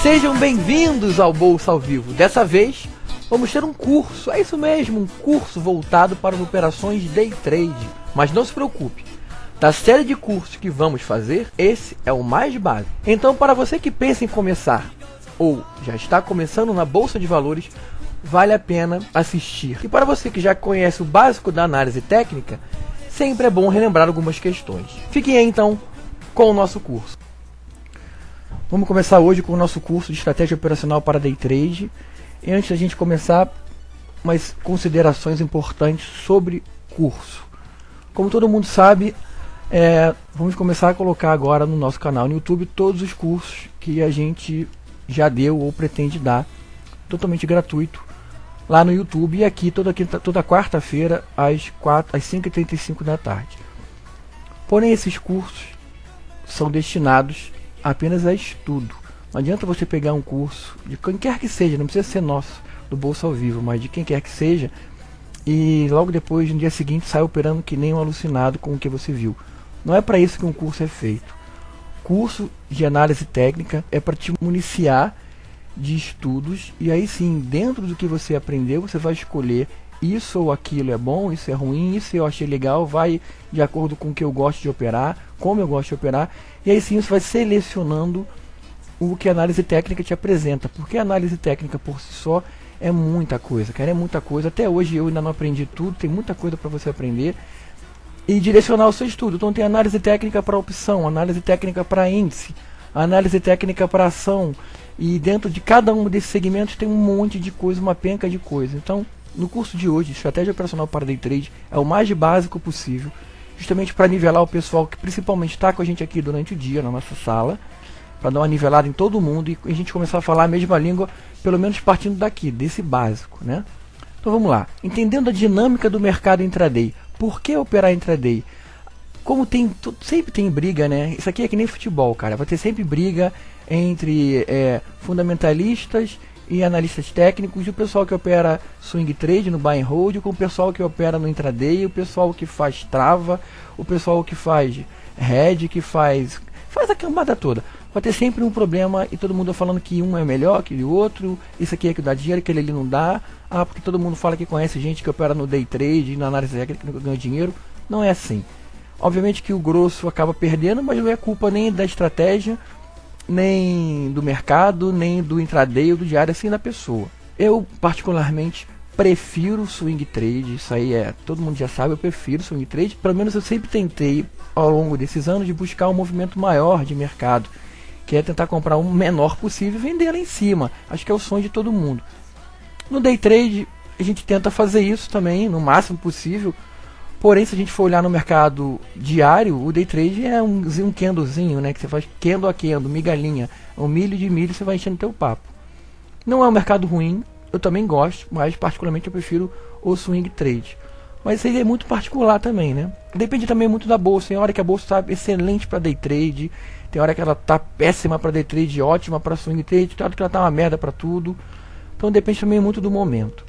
Sejam bem-vindos ao Bolsa ao Vivo. Dessa vez, vamos ter um curso, é isso mesmo, um curso voltado para as operações Day Trade. Mas não se preocupe, da série de cursos que vamos fazer, esse é o mais básico. Então, para você que pensa em começar, ou já está começando na Bolsa de Valores, vale a pena assistir. E para você que já conhece o básico da análise técnica, sempre é bom relembrar algumas questões. Fiquem aí, então, com o nosso curso. Vamos começar hoje com o nosso curso de Estratégia Operacional para Day Trade. E antes da gente começar, umas considerações importantes sobre curso. Como todo mundo sabe, vamos começar a colocar agora no nosso canal no YouTube todos os cursos que a gente já deu ou pretende dar, totalmente gratuito, lá no YouTube e aqui toda quarta-feira às 5h35 da tarde. Porém, esses cursos são destinados apenas a estudo. Não adianta você pegar um curso de quem quer que seja, não precisa ser nosso, do Bolsa ao Vivo, mas de quem quer que seja, e logo depois, no dia seguinte, sai operando que nem um alucinado com o que você viu. Não é para isso que um curso é feito. Curso de análise técnica é para te municiar de estudos, e aí sim, dentro do que você aprendeu, você vai escolher isso ou aquilo é bom, isso é ruim, isso eu achei legal, vai de acordo com o que eu gosto de operar, como eu gosto de operar, e aí sim você vai selecionando o que a análise técnica te apresenta, porque a análise técnica por si só é muita coisa, cara, é muita coisa. Até hoje eu ainda não aprendi tudo, tem muita coisa para você aprender e direcionar o seu estudo. Então tem análise técnica para opção, análise técnica para índice, análise técnica para ação, e dentro de cada um desses segmentos tem um monte de coisa, uma penca de coisa. Então, no curso de hoje, Estratégia Operacional para Day Trade, é o mais básico possível, justamente para nivelar o pessoal que principalmente está com a gente aqui durante o dia, na nossa sala, para dar uma nivelada em todo mundo e a gente começar a falar a mesma língua, pelo menos partindo daqui, desse básico, né? Então vamos lá. Entendendo a dinâmica do mercado intraday. Por que operar intraday? Como sempre tem briga, né? Isso aqui é que nem futebol, cara. Vai ter sempre briga entre fundamentalistas e analistas técnicos, e o pessoal que opera swing trade no buy and hold, com o pessoal que opera no intraday, o pessoal que faz trava, o pessoal que faz hedge, que faz a camada toda. Vai ter sempre um problema e todo mundo falando que um é melhor que o outro, isso aqui é que dá dinheiro, aquele ali não dá, porque todo mundo fala que conhece gente que opera no day trade, na análise técnica, que ganha dinheiro. Não é assim. Obviamente que o grosso acaba perdendo, mas não é culpa nem da estratégia, nem do mercado, nem do intraday ou do diário, assim da pessoa. Eu particularmente prefiro swing trade, isso aí todo mundo já sabe, eu prefiro swing trade. Pelo menos eu sempre tentei ao longo desses anos de buscar um movimento maior de mercado, que é tentar comprar um menor possível e vender lá em cima. Acho que é o sonho de todo mundo. No day trade a gente tenta fazer isso também no máximo possível. Porém, se a gente for olhar no mercado diário, o day trade é um candlezinho, né? Que você faz candle a candle, migalhinha, um milho de milho, você vai enchendo teu papo. Não é um mercado ruim, eu também gosto, mas particularmente eu prefiro o swing trade. Mas isso aí é muito particular também, né? Depende também muito da bolsa. Tem hora que a bolsa está excelente para day trade, tem hora que ela está péssima para day trade, ótima para swing trade, tem hora que ela está uma merda para tudo. Então depende também muito do momento.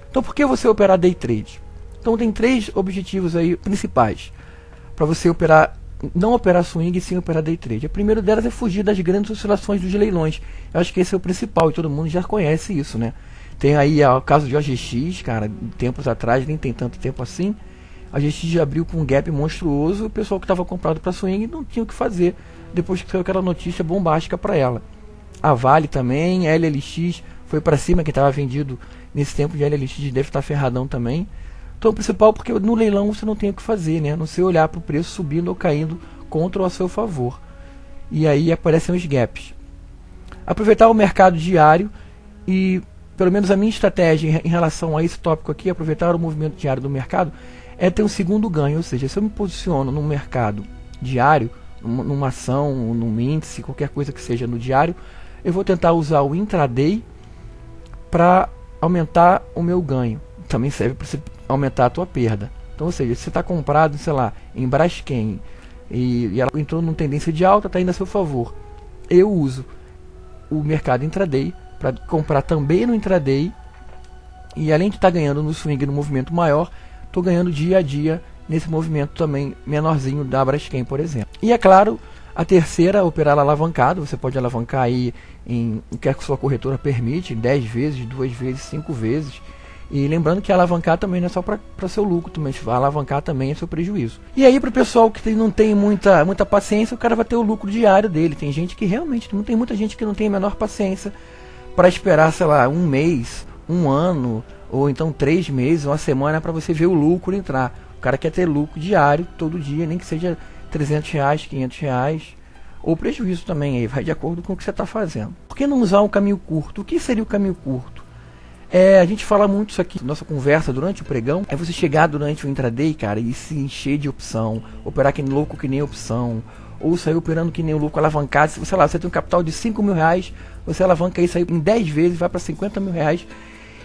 Então por que você operar day trade? Então tem três objetivos aí principais para você operar, não operar swing e sim operar day trade. O primeiro delas é fugir das grandes oscilações dos leilões. Eu acho que esse é o principal e todo mundo já conhece isso, né? Tem aí o caso de OGX, cara, tempos atrás, nem tem tanto tempo assim. A OGX já abriu com um gap monstruoso, o pessoal que estava comprado para swing não tinha o que fazer depois que saiu aquela notícia bombástica para ela. A Vale também, a LLX foi para cima, que estava vendido nesse tempo de LLX deve estar ferradão também. Então o principal porque no leilão você não tem o que fazer, né? A não ser olhar para o preço subindo ou caindo contra ou a seu favor. E aí aparecem os gaps. Aproveitar o mercado diário e, pelo menos a minha estratégia em relação a esse tópico aqui, aproveitar o movimento diário do mercado, é ter um segundo ganho. Ou seja, se eu me posiciono no mercado diário, numa ação, num índice, qualquer coisa que seja no diário, eu vou tentar usar o intraday para aumentar o meu ganho. Também serve para você aumentar a tua perda. Então, ou seja, se você está comprado, sei lá, em Braskem e ela entrou numa tendência de alta, está indo a seu favor. Eu uso o mercado intraday para comprar também no intraday e além de estar ganhando no swing no movimento maior, estou ganhando dia a dia nesse movimento também menorzinho da Braskem, por exemplo. E é claro, A terceira, operar alavancado. Você pode alavancar aí em o que a sua corretora permite, 10 vezes, 2 vezes, 5 vezes. E lembrando que alavancar também não é só para seu lucro, mas alavancar também é seu prejuízo. E aí para o pessoal que não tem muita paciência, o cara vai ter o lucro diário dele. Tem gente que realmente, não tem muita gente que não tem a menor paciência para esperar, sei lá, um mês, um ano, ou então 3 meses, uma semana para você ver o lucro entrar. O cara quer ter lucro diário, todo dia, nem que seja R$300, R$500, ou prejuízo também, aí vai de acordo com o que você está fazendo. Por que não usar um caminho curto? O que seria o caminho curto? A gente fala muito isso aqui, nossa conversa durante o pregão, é você chegar durante o intraday, cara, e se encher de opção, operar que nem louco que nem opção, ou sair operando que nem louco, alavancado. Sei lá, você tem um capital de R$5.000, você alavanca isso aí em 10 vezes, vai para R$50.000,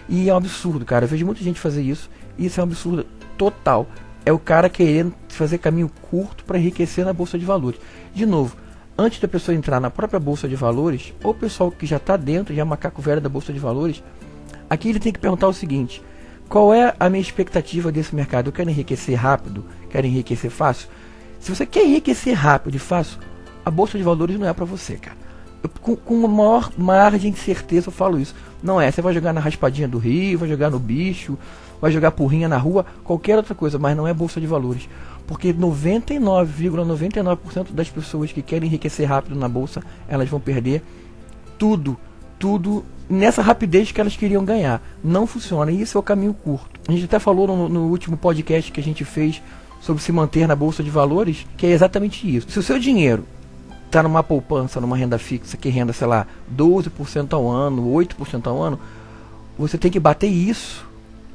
e é um absurdo, cara. Eu vejo muita gente fazer isso, e isso é um absurdo total. É o cara querendo fazer caminho curto para enriquecer na Bolsa de Valores. De novo, antes da pessoa entrar na própria Bolsa de Valores, ou o pessoal que já está dentro, já é macaco velho da Bolsa de Valores, aqui ele tem que perguntar o seguinte: qual é a minha expectativa desse mercado? Eu quero enriquecer rápido? Quero enriquecer fácil? Se você quer enriquecer rápido e fácil, a Bolsa de Valores não é para você, cara. Com a maior margem de certeza eu falo isso. Não é, você vai jogar na raspadinha do rio, vai jogar no bicho, vai jogar porrinha na rua, qualquer outra coisa, mas não é Bolsa de Valores. Porque 99,99% das pessoas que querem enriquecer rápido na Bolsa, elas vão perder tudo nessa rapidez que elas queriam ganhar. Não funciona, e isso é o caminho curto. A gente até falou no último podcast que a gente fez sobre se manter na Bolsa de Valores, que é exatamente isso. Se o seu dinheiro está numa poupança, numa renda fixa, que renda, sei lá, 12% ao ano, 8% ao ano, você tem que bater isso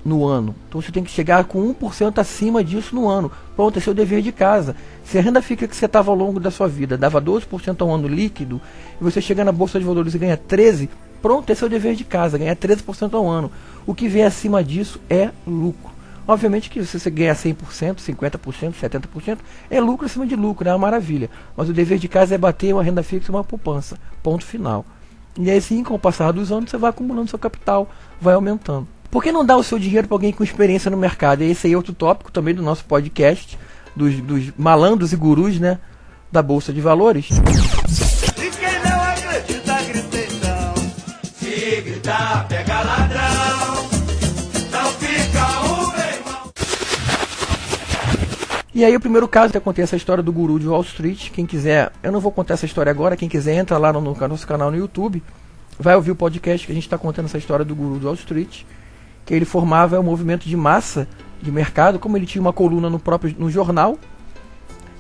no ano. Então você tem que chegar com 1% acima disso no ano. Pronto, esse é o dever de casa. Se a renda fixa que você estava ao longo da sua vida dava 12% ao ano líquido, e você chega na Bolsa de Valores e ganha 13%, pronto, esse é o dever de casa, ganhar 13% ao ano. O que vem acima disso é lucro. Obviamente que se você ganhar 100%, 50%, 70%, é lucro acima de lucro, é uma maravilha. Mas o dever de casa é bater uma renda fixa e uma poupança. Ponto final. E aí sim, com o passar dos anos, você vai acumulando seu capital, vai aumentando. Por que não dar o seu dinheiro para alguém com experiência no mercado? E esse aí é outro tópico também do nosso podcast, dos malandros e gurus, né, da Bolsa de Valores. E quem não acredita, grita então. Se gritar, pega ladrão. Não fica o meu irmão. E aí o primeiro caso que acontece essa história do guru de Wall Street. Quem quiser, eu não vou contar essa história agora, quem quiser entra lá no nosso canal no YouTube, vai ouvir o podcast que a gente está contando essa história do guru de Wall Street, que ele formava um movimento de massa de mercado. Como ele tinha uma coluna no jornal,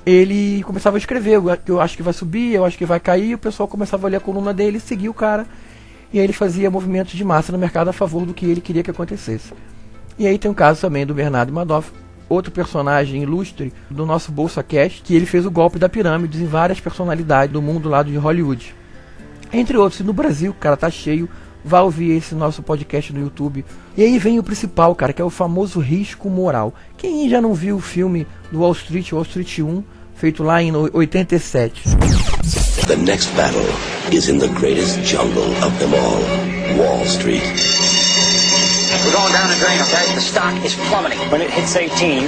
ele começava a escrever: eu acho que vai subir, eu acho que vai cair, o pessoal começava a ler a coluna dele, seguia o cara, e aí ele fazia movimentos de massa no mercado a favor do que ele queria que acontecesse. E aí tem o caso também do Bernardo Madoff, outro personagem ilustre do nosso BolsaCast, que ele fez o golpe da pirâmide em várias personalidades do mundo lá de Hollywood, entre outros. E no Brasil, o cara tá cheio. Vá ouvir esse nosso podcast no YouTube. E aí vem o principal, cara, que é o famoso risco moral. Quem já não viu o filme do Wall Street 1, feito lá em 87? The next battle is in the greatest jungle of them all, Wall Street. We're going down the drain, okay? The stock is plummeting. When it hits 18,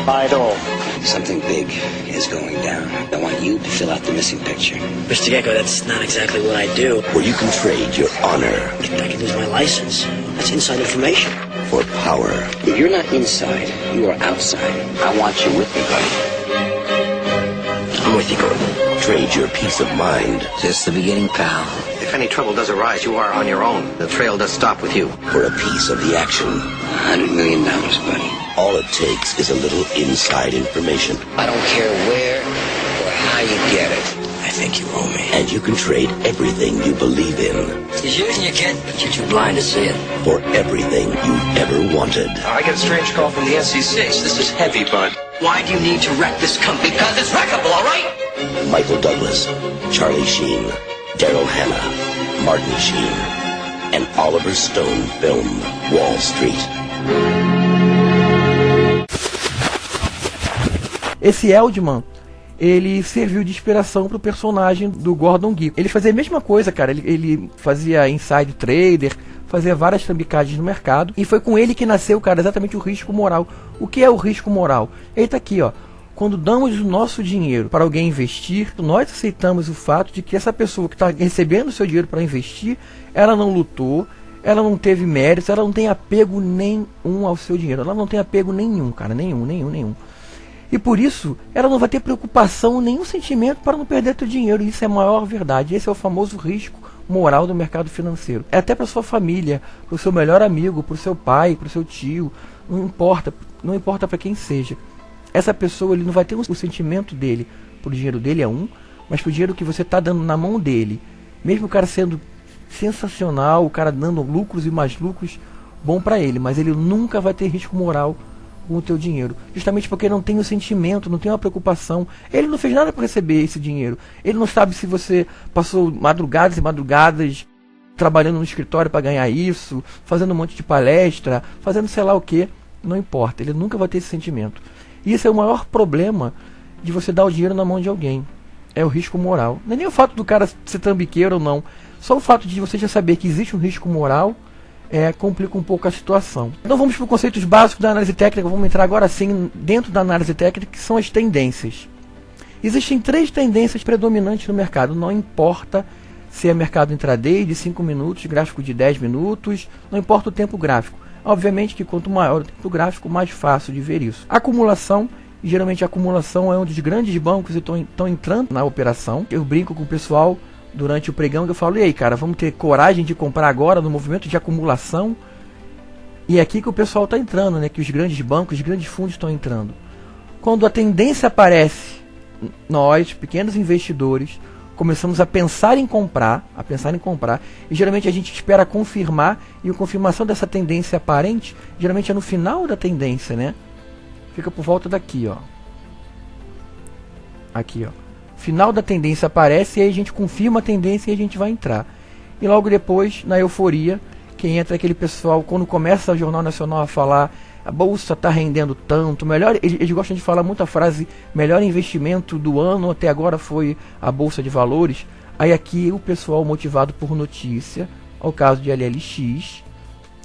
buy it all. Something big is going down. I want you to fill out the missing picture. Mr. Gecko, that's not exactly what I do. Where you can trade your honor I could lose my license. That's inside information. for power. If you're not inside, you are outside. I want you with me, buddy. I'm with you, Gordon. Trade your peace of mind Just the beginning, pal. If any trouble does arise, you are on your own. The trail does stop with you. for a piece of the action. $100 million, buddy. All it takes is a little inside information, I don't care where or how you get it. I think you owe me. and you can trade everything you believe in He's using you, kid, but you're too blind to see it. for everything you ever wanted. I get a strange call from the NC6. This is heavy, bud. Why do you need to wreck this company? Because it's wreckable, all right? Michael Douglas, Charlie Sheen, Daryl Hannah, Martin Sheen, and Oliver Stone film Wall Street. Esse Eldman, ele serviu de inspiração pro personagem do Gordon Gekko. Ele fazia a mesma coisa, cara. Ele fazia inside trader, fazia várias trambicagens no mercado. E foi com ele que nasceu, cara, exatamente o risco moral. O que é o risco moral? Ele tá aqui, ó. quando damos o nosso dinheiro para alguém investir, nós aceitamos o fato de que essa pessoa que está recebendo o seu dinheiro para investir, ela não lutou, ela não teve méritos, ela não tem apego nenhum ao seu dinheiro. Ela não tem apego nenhum, cara, nenhum. E por isso, ela não vai ter preocupação, nenhum sentimento para não perder seu dinheiro. Isso é a maior verdade. Esse é o famoso risco moral do mercado financeiro. É até para sua família, para o seu melhor amigo, para o seu pai, para o seu tio, não importa para quem seja. Essa pessoa, ele não vai ter o sentimento dele pro dinheiro dele, mas pro dinheiro que você está dando na mão dele. Mesmo o cara sendo sensacional, o cara dando lucros e mais lucros, bom para ele, mas ele nunca vai ter risco moral com o teu dinheiro, justamente porque não tem o sentimento, não tem uma preocupação. Ele não fez nada para receber esse dinheiro, ele não sabe se você passou madrugadas e madrugadas trabalhando no escritório para ganhar isso, fazendo um monte de palestra, fazendo sei lá o que, não importa, ele nunca vai ter esse sentimento. E esse é o maior problema de você dar o dinheiro na mão de alguém, é o risco moral. Não é nem o fato do cara ser trambiqueiro ou não, só o fato de você já saber que existe um risco moral complica um pouco a situação. Então vamos para os conceitos básicos da análise técnica. Vamos entrar agora sim dentro da análise técnica, que são as tendências. Existem 3 tendências predominantes no mercado, não importa se é mercado intraday de 5 minutos, gráfico de 10 minutos, não importa o tempo gráfico. Obviamente que quanto maior o tempo gráfico, mais fácil de ver isso. Acumulação, e geralmente a acumulação é onde os grandes bancos estão entrando na operação. Eu brinco com o pessoal durante o pregão que eu falo, e aí cara, vamos ter coragem de comprar agora no movimento de acumulação? E é aqui que o pessoal está entrando, né? Que os grandes bancos, os grandes fundos estão entrando. Quando a tendência aparece, nós, pequenos investidores, começamos a pensar em comprar, e geralmente a gente espera confirmar, e a confirmação dessa tendência aparente, geralmente é no final da tendência, né? Fica por volta daqui, ó. Aqui, ó. Final da tendência aparece, e aí a gente confirma a tendência e a gente vai entrar. E logo depois, na euforia, quem entra é aquele pessoal, quando começa o Jornal Nacional a falar, a bolsa está rendendo tanto, melhor, eles gostam de falar muito a frase, melhor investimento do ano até agora foi a Bolsa de Valores. Aí aqui o pessoal motivado por notícia, ao caso de LLX,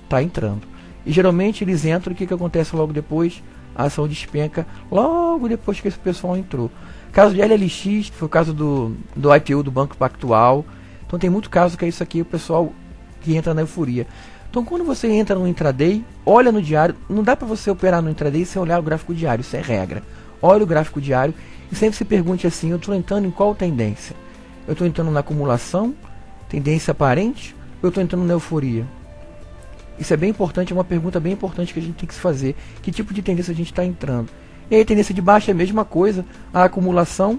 está entrando. E geralmente eles entram, e o que acontece logo depois? A ação despenca logo depois que esse pessoal entrou. Caso de LLX, foi o caso do IPO do Banco Pactual. Então tem muito caso que é isso aqui, o pessoal que entra na euforia. Então quando você entra no intraday, olha no diário, não dá para você operar no intraday sem olhar o gráfico diário, isso é regra. Olha o gráfico diário e sempre se pergunte assim, eu estou entrando em qual tendência? Eu estou entrando na acumulação, tendência aparente, ou eu estou entrando na euforia? Isso é bem importante, é uma pergunta bem importante que a gente tem que se fazer. Que tipo de tendência a gente está entrando? E aí a tendência de baixa é a mesma coisa, a acumulação,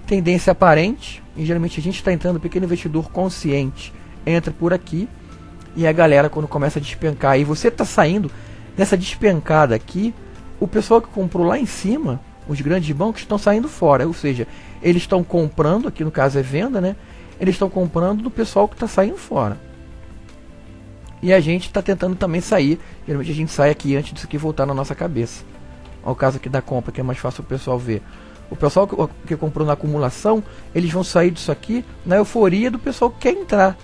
tendência aparente, e geralmente a gente está entrando, pequeno investidor consciente, entra por aqui, e a galera quando começa a despencar, e você está saindo nessa despencada aqui, o pessoal que comprou lá em cima, os grandes bancos estão saindo fora, ou seja, eles estão comprando, aqui no caso é venda, né? Eles estão comprando do pessoal que está saindo fora. E a gente está tentando também sair, geralmente a gente sai aqui antes disso aqui voltar na nossa cabeça. Ao caso aqui da compra, que é mais fácil o pessoal ver. O pessoal que comprou na acumulação, eles vão sair disso aqui na euforia do pessoal que quer entrar.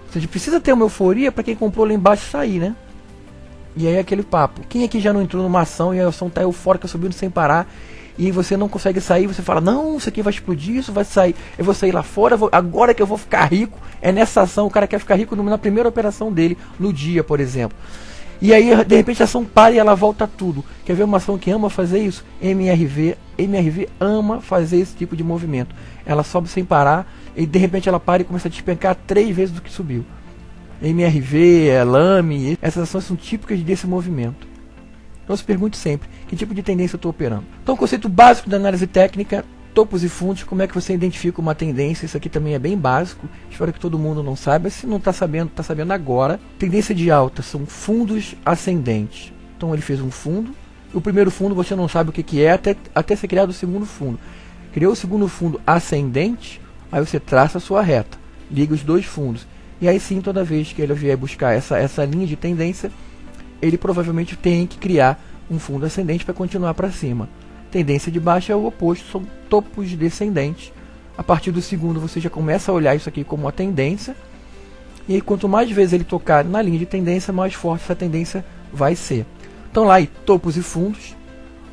Ou seja, precisa ter uma euforia para quem comprou lá embaixo sair, né? E aí aquele papo. Quem aqui já não entrou numa ação e a ação está eufórica, subindo sem parar, e você não consegue sair, você fala, não, isso aqui vai explodir, isso vai sair, eu vou sair lá fora, agora que eu vou ficar rico, é nessa ação, o cara quer ficar rico na primeira operação dele, no dia, por exemplo. E aí, de repente, a ação para e ela volta tudo. Quer ver uma ação que ama fazer isso? MRV ama fazer esse tipo de movimento. Ela sobe sem parar e de repente ela para e começa a despencar 3 vezes do que subiu. MRV, Lame, essas ações são típicas desse movimento. Então se pergunte sempre, que tipo de tendência eu estou operando? Então o conceito básico da análise técnica, topos e fundos, como é que você identifica uma tendência, isso aqui também é bem básico, espero que todo mundo não saiba, se não está sabendo agora. Tendência de alta são fundos ascendentes, então ele fez um fundo, o primeiro fundo você não sabe o que é até ser criado o segundo fundo. Criou o segundo fundo ascendente, aí você traça a sua reta, liga os 2 fundos, e aí sim toda vez que ele vier buscar essa linha de tendência, ele provavelmente tem que criar um fundo ascendente para continuar para cima. Tendência de baixa é o oposto, são topos descendentes. A partir do segundo você já começa a olhar isso aqui como uma tendência. E aí, quanto mais vezes ele tocar na linha de tendência, mais forte essa tendência vai ser. Então lá, topos e fundos.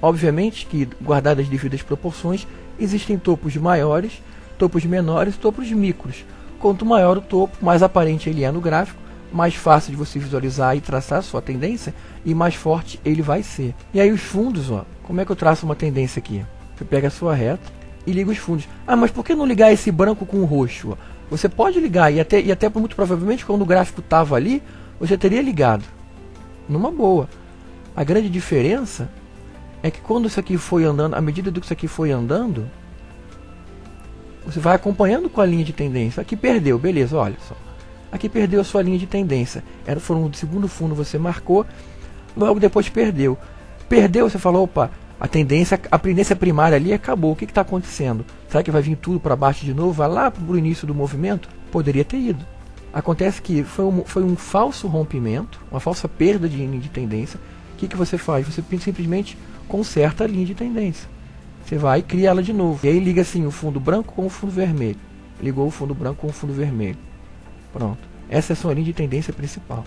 Obviamente que, guardadas as devidas proporções, existem topos maiores, topos menores e topos micros. Quanto maior o topo, mais aparente ele é no gráfico, mais fácil de você visualizar e traçar a sua tendência, e mais forte ele vai ser. E aí os fundos, ó, como é que eu traço uma tendência aqui? Você pega a sua reta e liga os fundos. Ah, mas por que não ligar esse branco com o roxo? Ó? Você pode ligar, e até muito provavelmente quando o gráfico estava ali, você teria ligado. Numa boa. A grande diferença é que quando isso aqui foi andando, à medida que isso aqui foi andando, você vai acompanhando com a linha de tendência. Aqui perdeu, beleza, olha só. Aqui perdeu a sua linha de tendência. Foi um segundo fundo, você marcou, logo depois perdeu. Perdeu, você falou, opa, a tendência primária ali acabou. O que está acontecendo? Será que vai vir tudo para baixo de novo? Vai lá para o início do movimento? Poderia ter ido. Acontece que foi um falso rompimento, uma falsa perda de linha de tendência. O que você faz? Você simplesmente conserta a linha de tendência. Você vai e cria ela de novo. E aí liga assim o fundo branco com o fundo vermelho. Ligou o fundo branco com o fundo vermelho. Pronto. Essa é a sua linha de tendência principal.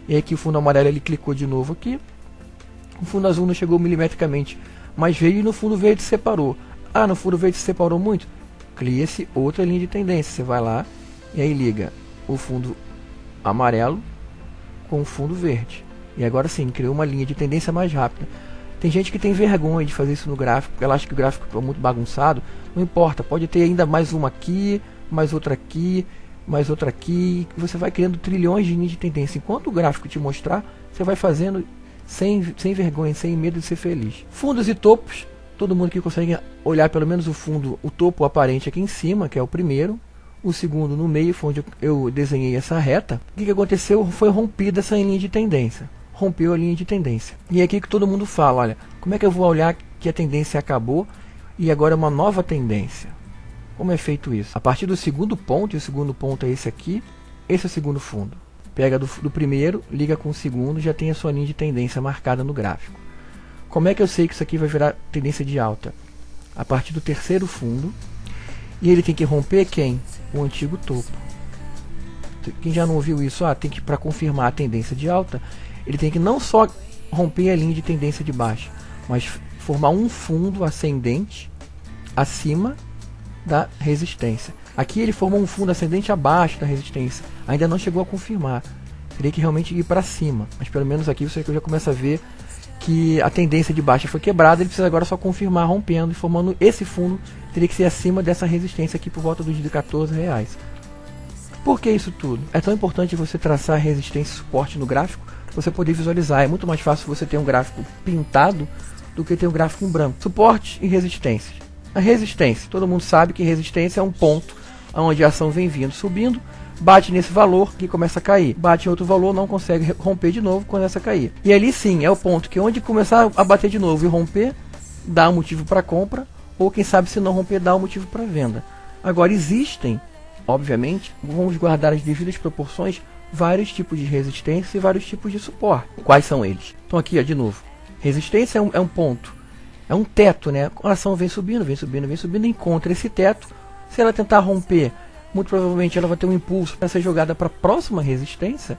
E aí aqui o fundo amarelo ele clicou de novo aqui. O fundo azul não chegou milimetricamente, mas veio e no fundo verde separou. Ah, no fundo verde separou muito? Cria-se outra linha de tendência. Você vai lá e aí liga o fundo amarelo com o fundo verde. E agora sim, criou uma linha de tendência mais rápida. Tem gente que tem vergonha de fazer isso no gráfico, porque ela acha que o gráfico é muito bagunçado. Não importa, pode ter ainda mais uma aqui, mais outra aqui, mais outra aqui. Você vai criando trilhões de linhas de tendência. Enquanto o gráfico te mostrar, você vai fazendo sem vergonha, sem medo de ser feliz. Fundos e topos. Todo mundo que consegue olhar pelo menos o topo aparente aqui em cima, que é o primeiro. O segundo no meio, foi onde eu desenhei essa reta. O que aconteceu? Foi rompida essa linha de tendência. Rompeu a linha de tendência. E é aqui que todo mundo fala, olha, como é que eu vou olhar que a tendência acabou e agora é uma nova tendência? Como é feito isso? A partir do segundo ponto, e o segundo ponto é esse aqui, esse é o segundo fundo. Pega do primeiro, liga com o segundo, já tem a sua linha de tendência marcada no gráfico. Como é que eu sei que isso aqui vai virar tendência de alta? A partir do terceiro fundo, e ele tem que romper quem? O antigo topo. Quem já não ouviu isso? Tem que, para confirmar a tendência de alta, ele tem que não só romper a linha de tendência de baixa, mas formar um fundo ascendente acima da resistência. Aqui ele formou um fundo ascendente abaixo da resistência. Ainda não chegou a confirmar. Teria que realmente ir para cima. Mas pelo menos aqui você já começa a ver que a tendência de baixa foi quebrada. Ele precisa agora só confirmar rompendo e formando esse fundo. Teria que ser acima dessa resistência aqui por volta dos R$14. Por que isso tudo? É tão importante você traçar resistência e suporte no gráfico para você poder visualizar. É muito mais fácil você ter um gráfico pintado do que ter um gráfico em branco. Suporte e resistência. A resistência, todo mundo sabe que resistência é um ponto onde a ação vem vindo, subindo, bate nesse valor que começa a cair, bate em outro valor, não consegue romper de novo, começa a cair. E ali sim é o ponto que onde começar a bater de novo e romper, dá um motivo para compra, ou quem sabe se não romper, dá um motivo para venda. Agora existem, obviamente, vamos guardar as devidas proporções, vários tipos de resistência e vários tipos de suporte. Quais são eles? Então aqui, ó, de novo, resistência é um ponto. É um teto, né? A ação vem subindo, encontra esse teto. Se ela tentar romper, muito provavelmente ela vai ter um impulso para ser jogada para a próxima resistência,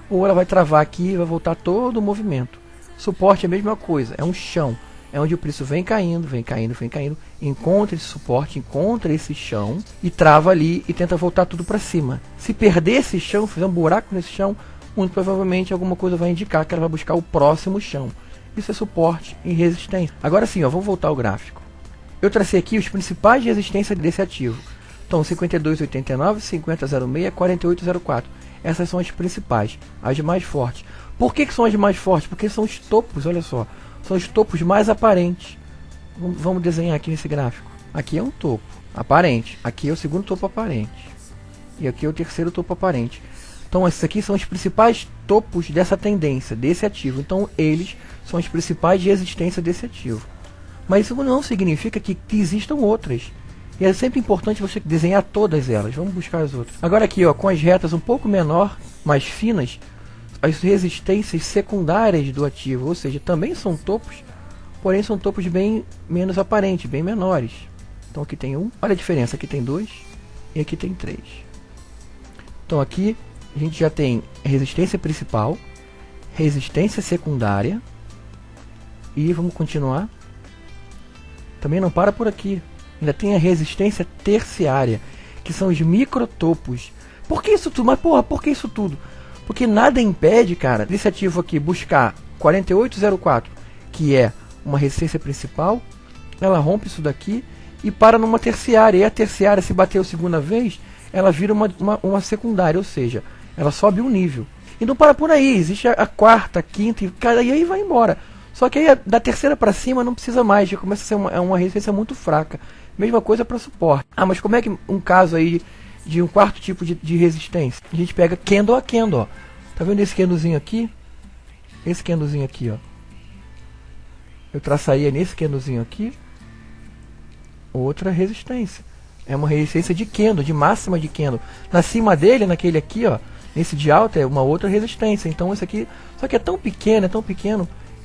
ou ela vai travar aqui e vai voltar todo o movimento. Suporte é a mesma coisa, é um chão. É onde o preço vem caindo, encontra esse suporte, encontra esse chão e trava ali e tenta voltar tudo para cima. Se perder esse chão, fizer um buraco nesse chão, muito provavelmente alguma coisa vai indicar que ela vai buscar o próximo chão. Isso é suporte e resistência. Agora sim, ó, vamos voltar ao gráfico. Eu tracei aqui os principais de resistência desse ativo. Então, 52,89, 50,06, 48,04. Essas são as principais, as mais fortes. Por que são as mais fortes? Porque são os topos, olha só. São os topos mais aparentes. Vamos desenhar aqui nesse gráfico. Aqui é um topo aparente. Aqui é o segundo topo aparente. E aqui é o terceiro topo aparente. Então, esses aqui são os principais topos dessa tendência, desse ativo. Então, eles são os principais de resistência desse ativo. Mas isso não significa que existam outras. E é sempre importante você desenhar todas elas. Vamos buscar as outras. Agora aqui, ó, com as retas um pouco menor, mais finas, as resistências secundárias do ativo. Ou seja, também são topos, porém são topos bem menos aparentes, bem menores. Então aqui tem um. Olha a diferença. Aqui tem 2 e aqui tem 3. Então aqui a gente já tem resistência principal, resistência secundária E vamos continuar. Também não para por aqui. Ainda tem a resistência terciária, que são os microtopos. Por que isso tudo? Mas porra, por que isso tudo? Porque nada impede, cara, desse ativo aqui buscar 4804, que é uma resistência principal. Ela rompe isso daqui e para numa terciária. E a terciária, se bater a segunda vez, ela vira uma secundária, ou seja, ela sobe um nível. E não para por aí, existe a quarta, a quinta, e aí vai embora. Só que aí da terceira para cima não precisa mais, já começa a ser uma resistência muito fraca. Mesma coisa para suporte. Ah, mas como é que um caso aí de um quarto tipo de resistência? A gente pega candle a candle, ó. Tá vendo esse candlezinho aqui? Esse candlezinho aqui, ó. Eu traçaria nesse candlezinho aqui outra resistência. É uma resistência de candle, de máxima de candle. Na cima dele, naquele aqui, ó, nesse de alta é uma outra resistência. Então esse aqui, só que é tão pequeno,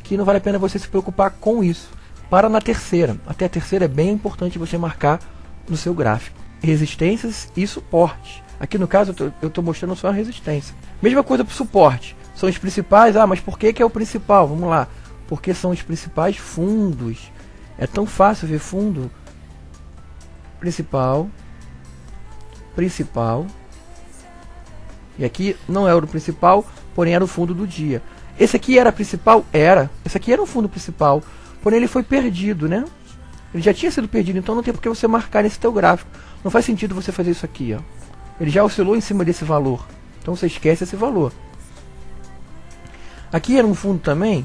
que não vale a pena você se preocupar com isso. Para na terceira. Até a terceira é bem importante você marcar no seu gráfico. Resistências e suporte. Aqui no caso eu estou mostrando só a resistência. Mesma coisa para o suporte. São os principais. Ah, mas por que é o principal? Vamos lá. Porque são os principais fundos. É tão fácil ver fundo. Principal. E aqui não era o principal, porém era o fundo do dia. Esse aqui era principal? Era. Esse aqui era o fundo principal. Porém ele foi perdido, né? Ele já tinha sido perdido, então não tem por que você marcar nesse teu gráfico. Não faz sentido você fazer isso aqui, ó. Ele já oscilou em cima desse valor. Então você esquece esse valor. Aqui era um fundo também?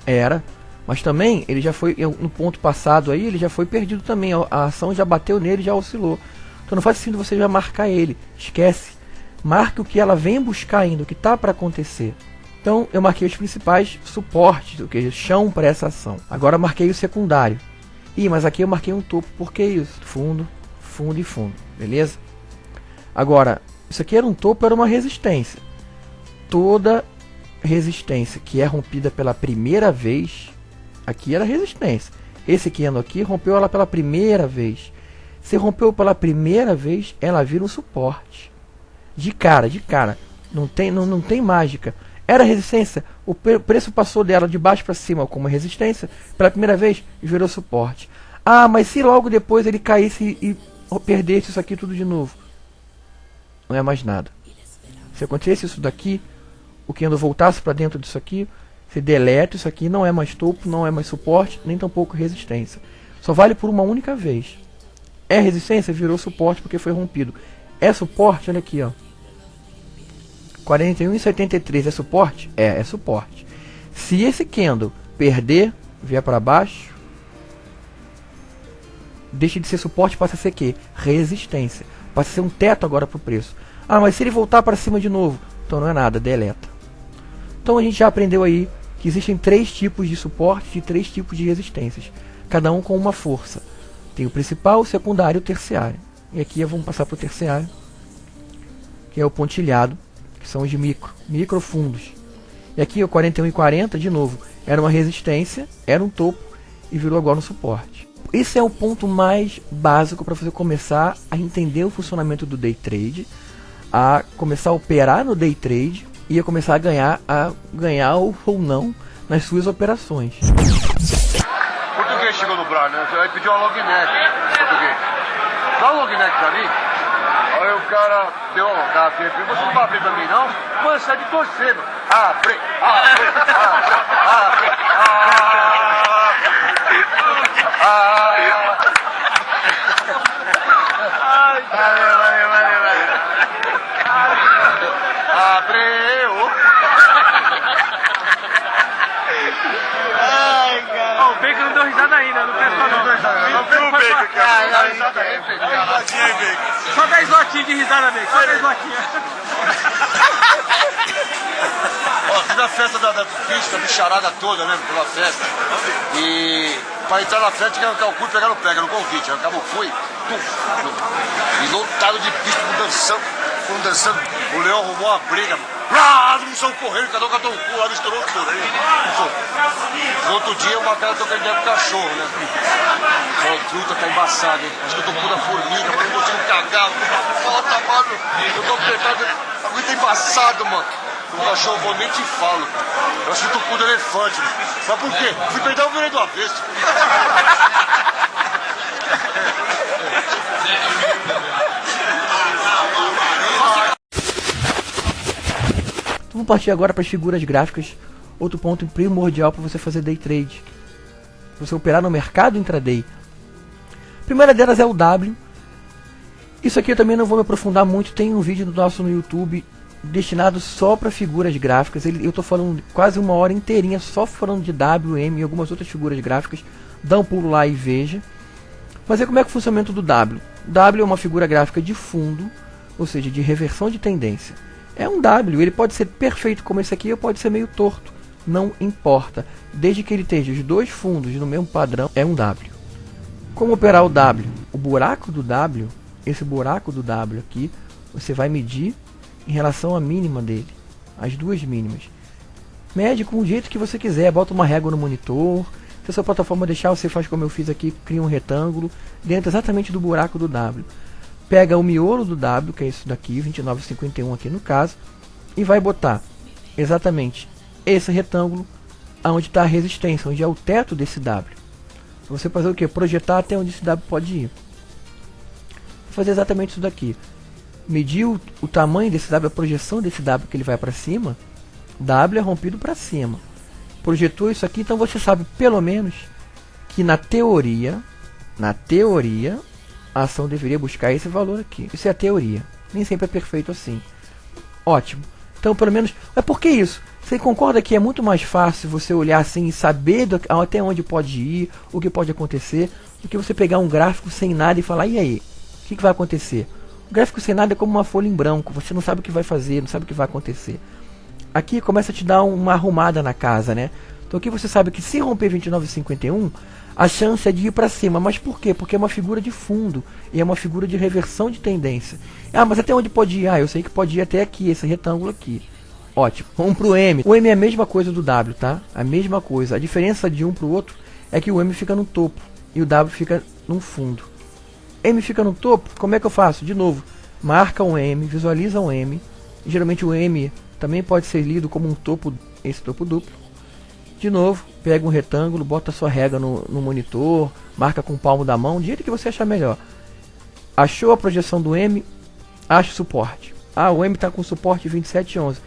Era. Mas também ele já foi, no ponto passado aí, ele já foi perdido também. A ação já bateu nele, já oscilou. Então não faz sentido você já marcar ele. Esquece. Marque o que ela vem buscar ainda, o que está para acontecer. Então eu marquei os principais suportes, o que chão para essa ação. Agora marquei o secundário. Ih, mas aqui eu marquei um topo. Por que isso? Fundo, fundo e fundo. Beleza? Agora, isso aqui era um topo, era uma resistência. Toda resistência que é rompida pela primeira vez, aqui era resistência. Esse candle aqui rompeu ela pela primeira vez. Se rompeu pela primeira vez, ela vira um suporte. De cara. Não tem mágica. Era resistência, o preço passou dela de baixo para cima como resistência, pela primeira vez virou suporte. Ah, mas se logo depois ele caísse e perdesse isso aqui tudo de novo, não é mais nada. Se acontecesse isso daqui, o candle voltasse para dentro disso aqui, se deleta isso aqui, não é mais topo, não é mais suporte, nem tampouco resistência. Só vale por uma única vez. É resistência, virou suporte porque foi rompido. É suporte, olha aqui, ó. 41,73 é suporte? É suporte. Se esse candle perder, vier para baixo, deixa de ser suporte, passa a ser o quê? Resistência. Passa a ser um teto agora para o preço. Ah, mas se ele voltar para cima de novo, então não é nada, deleta. Então a gente já aprendeu aí que existem 3 tipos de suporte e 3 tipos de resistências, cada um com uma força. Tem o principal, o secundário e o terciário. E aqui vamos passar para o terciário, que é o pontilhado, que são os microfundos. E aqui o 41,40, de novo, era uma resistência, era um topo e virou agora um suporte. Esse é o ponto mais básico para você começar a entender o funcionamento do day trade, a começar a operar no day trade e a começar a ganhar ou não nas suas operações. O português chegou no bar, né? Aí pediu uma long neck. Português. Dá uma long neck pra mim? Aí o cara deu uma garrafinha aqui. Você não vai abrir pra mim, não? Mano, sai de torcendo. Abre. O Bacon não deu risada ainda, não presta não. Não viu o Bacon, cara? Só 10 lotinhos de risada, Bacon, só 10 lotinhos. Ó, fiz a festa da pista, a bicharada toda, né? Pela festa. E pra entrar na festa, tinha que arrancar o cu e pegar no pega, no convite. Arrancava o cu e lotado de bicho dançando. O Leão arrumou uma briga, mano. Não são correndo, cada um catou o cu lá, misturou tudo. Aí, no outro dia, uma cara trocando ideia com o cachorro, né? Falou, truta, tá embaçado, hein? Acho que eu tô com puta formiga, mas não consigo cagar. Falta, mano. Eu tô apertado, a vida tá embaçado, mano. O cachorro bom nem te falo, cara. Eu sinto o cu do elefante, né? Mas por quê? Fui peidar o virei do avesso. Então vamos partir agora para as figuras gráficas. Outro ponto primordial para você fazer day trade. Você operar no mercado intraday. A primeira delas é o W. Isso aqui eu também não vou me aprofundar muito. Tem um vídeo nosso no YouTube destinado só para figuras gráficas. Eu estou falando quase uma hora inteirinha só falando de W, M e algumas outras figuras gráficas. Dá um pulo lá e veja. Mas como é que funciona o funcionamento do W? W é uma figura gráfica de fundo, ou seja, de reversão de tendência. É um W, ele pode ser perfeito como esse aqui ou pode ser meio torto. Não importa, desde que ele esteja os dois fundos no mesmo padrão, é um W. Como operar o W? O buraco do W, esse buraco do W aqui, você vai medir em relação à mínima dele, as duas mínimas. Mede com o jeito que você quiser, bota uma régua no monitor. Se a sua plataforma deixar, você faz como eu fiz aqui, cria um retângulo dentro exatamente do buraco do W. Pega o miolo do W, que é isso daqui, 29,51 aqui no caso, e vai botar exatamente esse retângulo onde está a resistência, onde é o teto desse W. Você fazer o que? Projetar até onde esse W pode ir. Vou fazer exatamente isso daqui. Medir o tamanho desse W, a projeção desse W que ele vai para cima. W é rompido para cima. Projetou isso aqui, então você sabe pelo menos que na teoria, a ação deveria buscar esse valor aqui. Isso é a teoria. Nem sempre é perfeito assim. Ótimo. Então, pelo menos... Mas por que isso? Você concorda que é muito mais fácil você olhar assim e saber até onde pode ir, o que pode acontecer, do que você pegar um gráfico sem nada e falar, e aí? O que vai acontecer? O gráfico sem nada é como uma folha em branco. Você não sabe o que vai fazer, não sabe o que vai acontecer. Aqui começa a te dar uma arrumada na casa, né? Então aqui você sabe que se romper 29,51, a chance é de ir para cima. Mas por quê? Porque é uma figura de fundo e é uma figura de reversão de tendência. Ah, mas até onde pode ir? Ah, eu sei que pode ir até aqui, esse retângulo aqui. Ótimo. Vamos para o M. O M é a mesma coisa do W, tá? A mesma coisa. A diferença de um para o outro é que o M fica no topo e o W fica no fundo. M fica no topo, como é que eu faço? De novo, marca um M, visualiza um M. Geralmente o M também pode ser lido como um topo, esse topo duplo. De novo, pega um retângulo, bota a sua régua no monitor, marca com o palmo da mão, do jeito que você achar melhor. Achou a projeção do M, acha o suporte. Ah, o M está com suporte 27,11.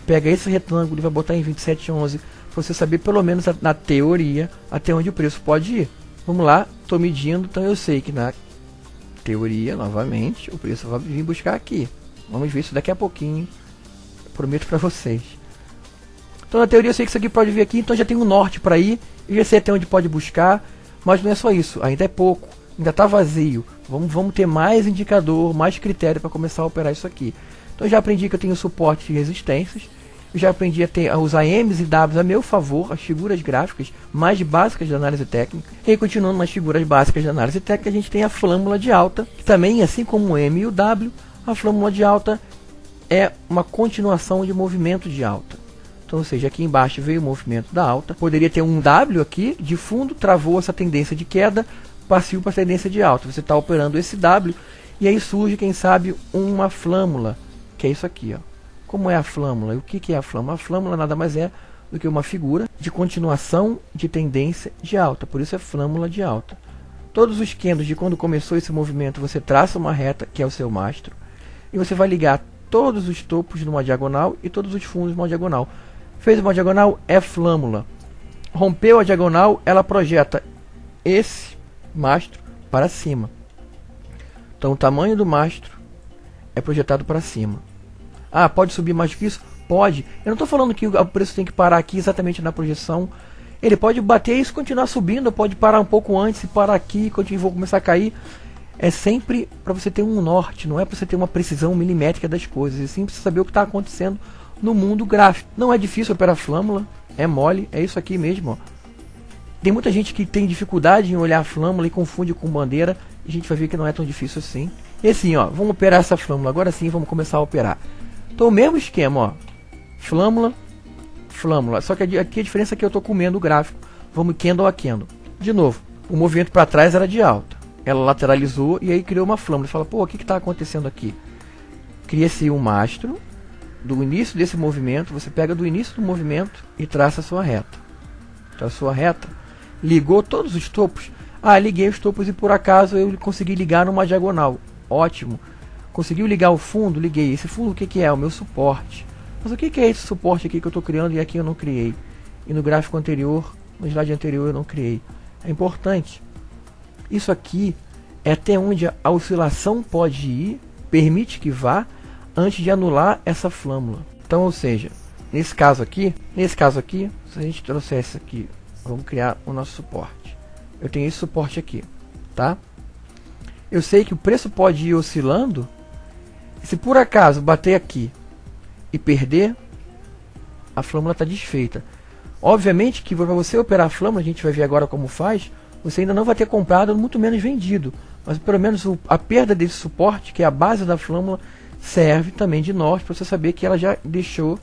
Pega esse retângulo e vai botar em 27,11 para você saber pelo menos na teoria até onde o preço pode ir. Vamos lá, estou medindo, então eu sei que na teoria, novamente, o preço vai vir buscar aqui. Vamos ver isso daqui a pouquinho. Prometo para vocês. Então na teoria eu sei que isso aqui pode vir aqui, então já tem um norte para ir. Eu já sei até onde pode buscar, mas não é só isso, ainda é pouco, ainda está vazio. Vamos ter mais indicador, mais critério para começar a operar isso aqui. Então eu já aprendi que eu tenho suporte e resistências. Eu já aprendi a usar M's e W's a meu favor, as figuras gráficas mais básicas de análise técnica. E continuando nas figuras básicas de análise técnica, a gente tem a flâmula de alta, que também, assim como o M e o W, a flâmula de alta é uma continuação de movimento de alta. Então, ou seja, aqui embaixo veio o movimento da alta, poderia ter um W aqui, de fundo, travou essa tendência de queda, passou para a tendência de alta. Você está operando esse W, e aí surge, quem sabe, uma flâmula, que é isso aqui, ó. Como é a flâmula? E o que é a flâmula? A flâmula nada mais é do que uma figura de continuação de tendência de alta. Por isso é flâmula de alta. Todos os candles de quando começou esse movimento, você traça uma reta, que é o seu mastro. E você vai ligar todos os topos numa diagonal e todos os fundos numa diagonal. Fez uma diagonal, é flâmula. Rompeu a diagonal, ela projeta esse mastro para cima. Então o tamanho do mastro é projetado para cima. Ah, pode subir mais que isso? Pode. Eu não estou falando que o preço tem que parar aqui exatamente na projeção. Ele pode bater isso e continuar subindo, pode parar um pouco antes e parar aqui e vou começar a cair. É sempre para você ter um norte, não é para você ter uma precisão milimétrica das coisas. É sim para você saber o que está acontecendo no mundo gráfico. Não é difícil operar flâmula, é mole, é isso aqui mesmo. Ó. Tem muita gente que tem dificuldade em olhar a flâmula e confunde com bandeira. E a gente vai ver que não é tão difícil assim. E assim, ó, vamos operar essa flâmula. Agora sim vamos começar a operar. Então o mesmo esquema, ó, flâmula, flâmula, só que aqui a diferença é que eu estou comendo o gráfico, vamos candle a candle. De novo, o movimento para trás era de alta, ela lateralizou e aí criou uma flâmula. Você fala, pô, o que está acontecendo aqui? Cria-se um mastro, do início desse movimento, você pega do início do movimento e traça a sua reta. Traça a sua reta, ligou todos os topos. Ah, liguei os topos e por acaso eu consegui ligar numa diagonal. Ótimo. Conseguiu ligar o fundo? Liguei. Esse fundo o que é? O meu suporte. Mas o que é esse suporte aqui que eu estou criando e aqui eu não criei? E no gráfico anterior, no slide anterior eu não criei. É importante. Isso aqui é até onde a oscilação pode ir, permite que vá, antes de anular essa flâmula. Então, ou seja, nesse caso aqui, se a gente trouxesse aqui, vamos criar o nosso suporte. Eu tenho esse suporte aqui, tá? Eu sei que o preço pode ir oscilando. Se por acaso bater aqui e perder, a flâmula está desfeita. Obviamente que para você operar a flâmula, a gente vai ver agora como faz, você ainda não vai ter comprado, muito menos vendido. Mas pelo menos a perda desse suporte, que é a base da flâmula, serve também de norte para você saber que ela já deixou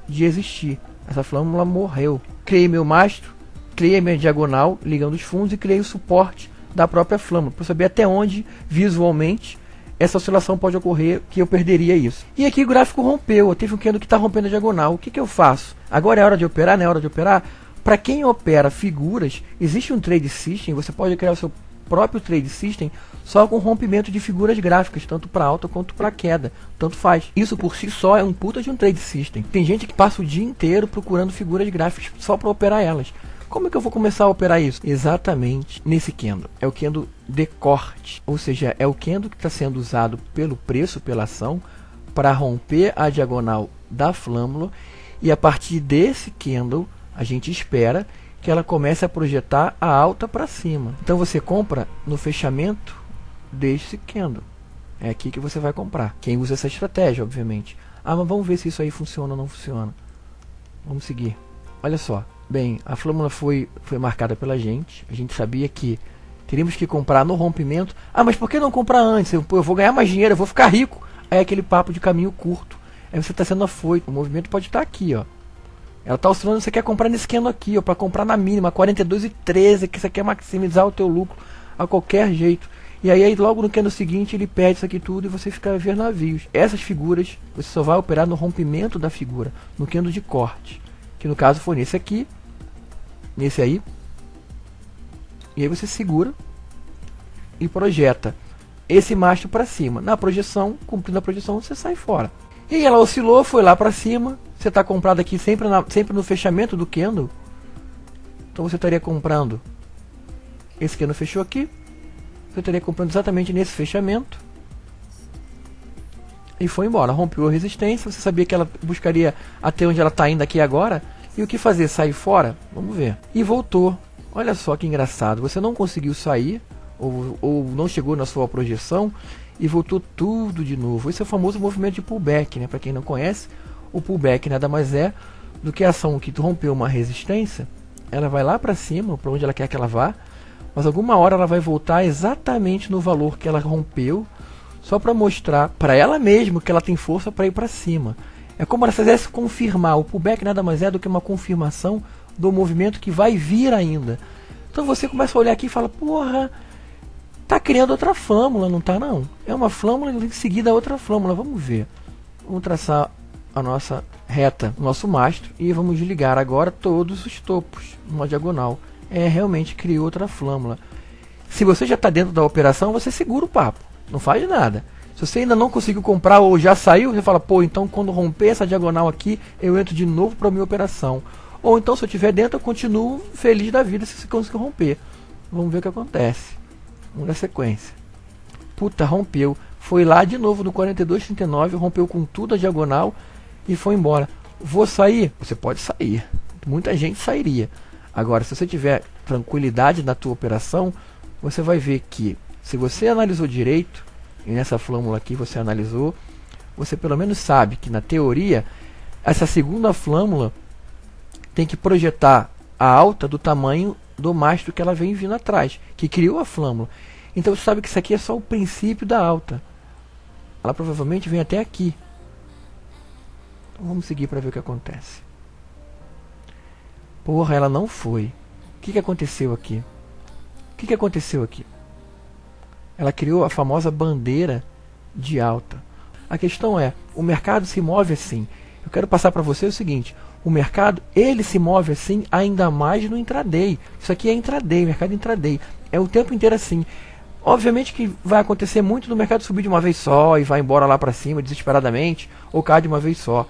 de existir. Essa flâmula morreu. Criei meu mastro, criei minha diagonal ligando os fundos e criei o suporte da própria flâmula, para saber até onde visualmente essa oscilação pode ocorrer, que eu perderia isso. E aqui o gráfico rompeu, teve um candle que está rompendo a diagonal. O que eu faço? Agora é hora de operar, não é hora de operar? Para quem opera figuras, existe um trade system, você pode criar o seu próprio trade system só com rompimento de figuras gráficas, tanto para alta quanto para queda, tanto faz. Isso por si só é um puta de um trade system. Tem gente que passa o dia inteiro procurando figuras gráficas só para operar elas. Como é que eu vou começar a operar isso? Exatamente nesse candle. É o candle de corte, ou seja, é o candle que está sendo usado pelo preço, pela ação, para romper a diagonal da flâmula, e a partir desse candle a gente espera que ela comece a projetar a alta para cima. Então você compra no fechamento desse candle. É aqui que você vai comprar. Quem usa essa estratégia, obviamente. Ah, mas vamos ver se isso aí funciona ou não funciona. Vamos seguir. Olha só. Bem, a flâmula foi marcada pela gente. A gente sabia que teríamos que comprar no rompimento. Ah, mas por que não comprar antes? Eu vou ganhar mais dinheiro, eu vou ficar rico. Aí é aquele papo de caminho curto. Aí você está sendo afoito. O movimento pode estar aqui, ó. Ela está oscilando, você quer comprar nesse candle aqui, ó, para comprar na mínima, 42,13, que você quer maximizar o teu lucro a qualquer jeito. E aí logo no candle seguinte ele perde isso aqui tudo e você fica a ver navios. Essas figuras você só vai operar no rompimento da figura, no candle de corte, que no caso foi nesse aqui, nesse aí. E aí você segura e projeta esse mastro para cima. Na projeção, cumprindo a projeção, você sai fora. E aí ela oscilou, foi lá para cima. Você está comprado aqui sempre no fechamento do candle. Então você estaria comprando. Esse candle fechou aqui. Você estaria comprando exatamente nesse fechamento. E foi embora. Rompeu a resistência. Você sabia que ela buscaria até onde ela está indo aqui agora. E o que fazer? Sair fora? Vamos ver. E voltou. Olha só que engraçado. Você não conseguiu sair. Ou não chegou na sua projeção. E voltou tudo de novo. Esse é o famoso movimento de pullback, né? Para quem não conhece, o pullback nada mais é do que a ação que rompeu uma resistência. Ela vai lá para cima, para onde ela quer que ela vá. Mas alguma hora ela vai voltar exatamente no valor que ela rompeu. Só para mostrar para ela mesma que ela tem força para ir para cima. É como ela fizesse confirmar. O pullback nada mais é do que uma confirmação do movimento que vai vir ainda. Então você começa a olhar aqui e fala, porra, tá criando outra flâmula, não tá não? É uma flâmula em seguida a outra flâmula. Vamos ver. Vamos traçar a nossa reta, o nosso mastro, e vamos ligar agora todos os topos numa diagonal. Realmente criou outra flâmula. Se você já está dentro da operação, você segura o papo, não faz nada. Se você ainda não conseguiu comprar ou já saiu, você fala, pô, então quando romper essa diagonal aqui, eu entro de novo para a minha operação. Ou então se eu estiver dentro, eu continuo feliz da vida se você conseguir romper. Vamos ver o que acontece. Vamos dar sequência. Puta, rompeu. Foi lá de novo no 42,39, rompeu com tudo a diagonal e foi embora. Vou sair? Você pode sair. Muita gente sairia. Agora, se você tiver tranquilidade na tua operação, você vai ver que se você analisou direito, e nessa flâmula aqui você analisou, você pelo menos sabe que na teoria, essa segunda flâmula tem que projetar a alta do tamanho do mastro que ela vem vindo atrás, que criou a flâmula. Então você sabe que isso aqui é só o princípio da alta. Ela provavelmente vem até aqui. Então vamos seguir para ver o que acontece. Porra, ela não foi. O que aconteceu aqui? O que aconteceu aqui? Ela criou a famosa bandeira de alta. A questão é, o mercado se move assim. Eu quero passar para você o seguinte: o mercado, ele se move assim ainda mais no intraday. Isso aqui é intraday, mercado intraday. É o tempo inteiro assim. Obviamente que vai acontecer muito do mercado subir de uma vez só e vai embora lá para cima desesperadamente, ou cair de uma vez só.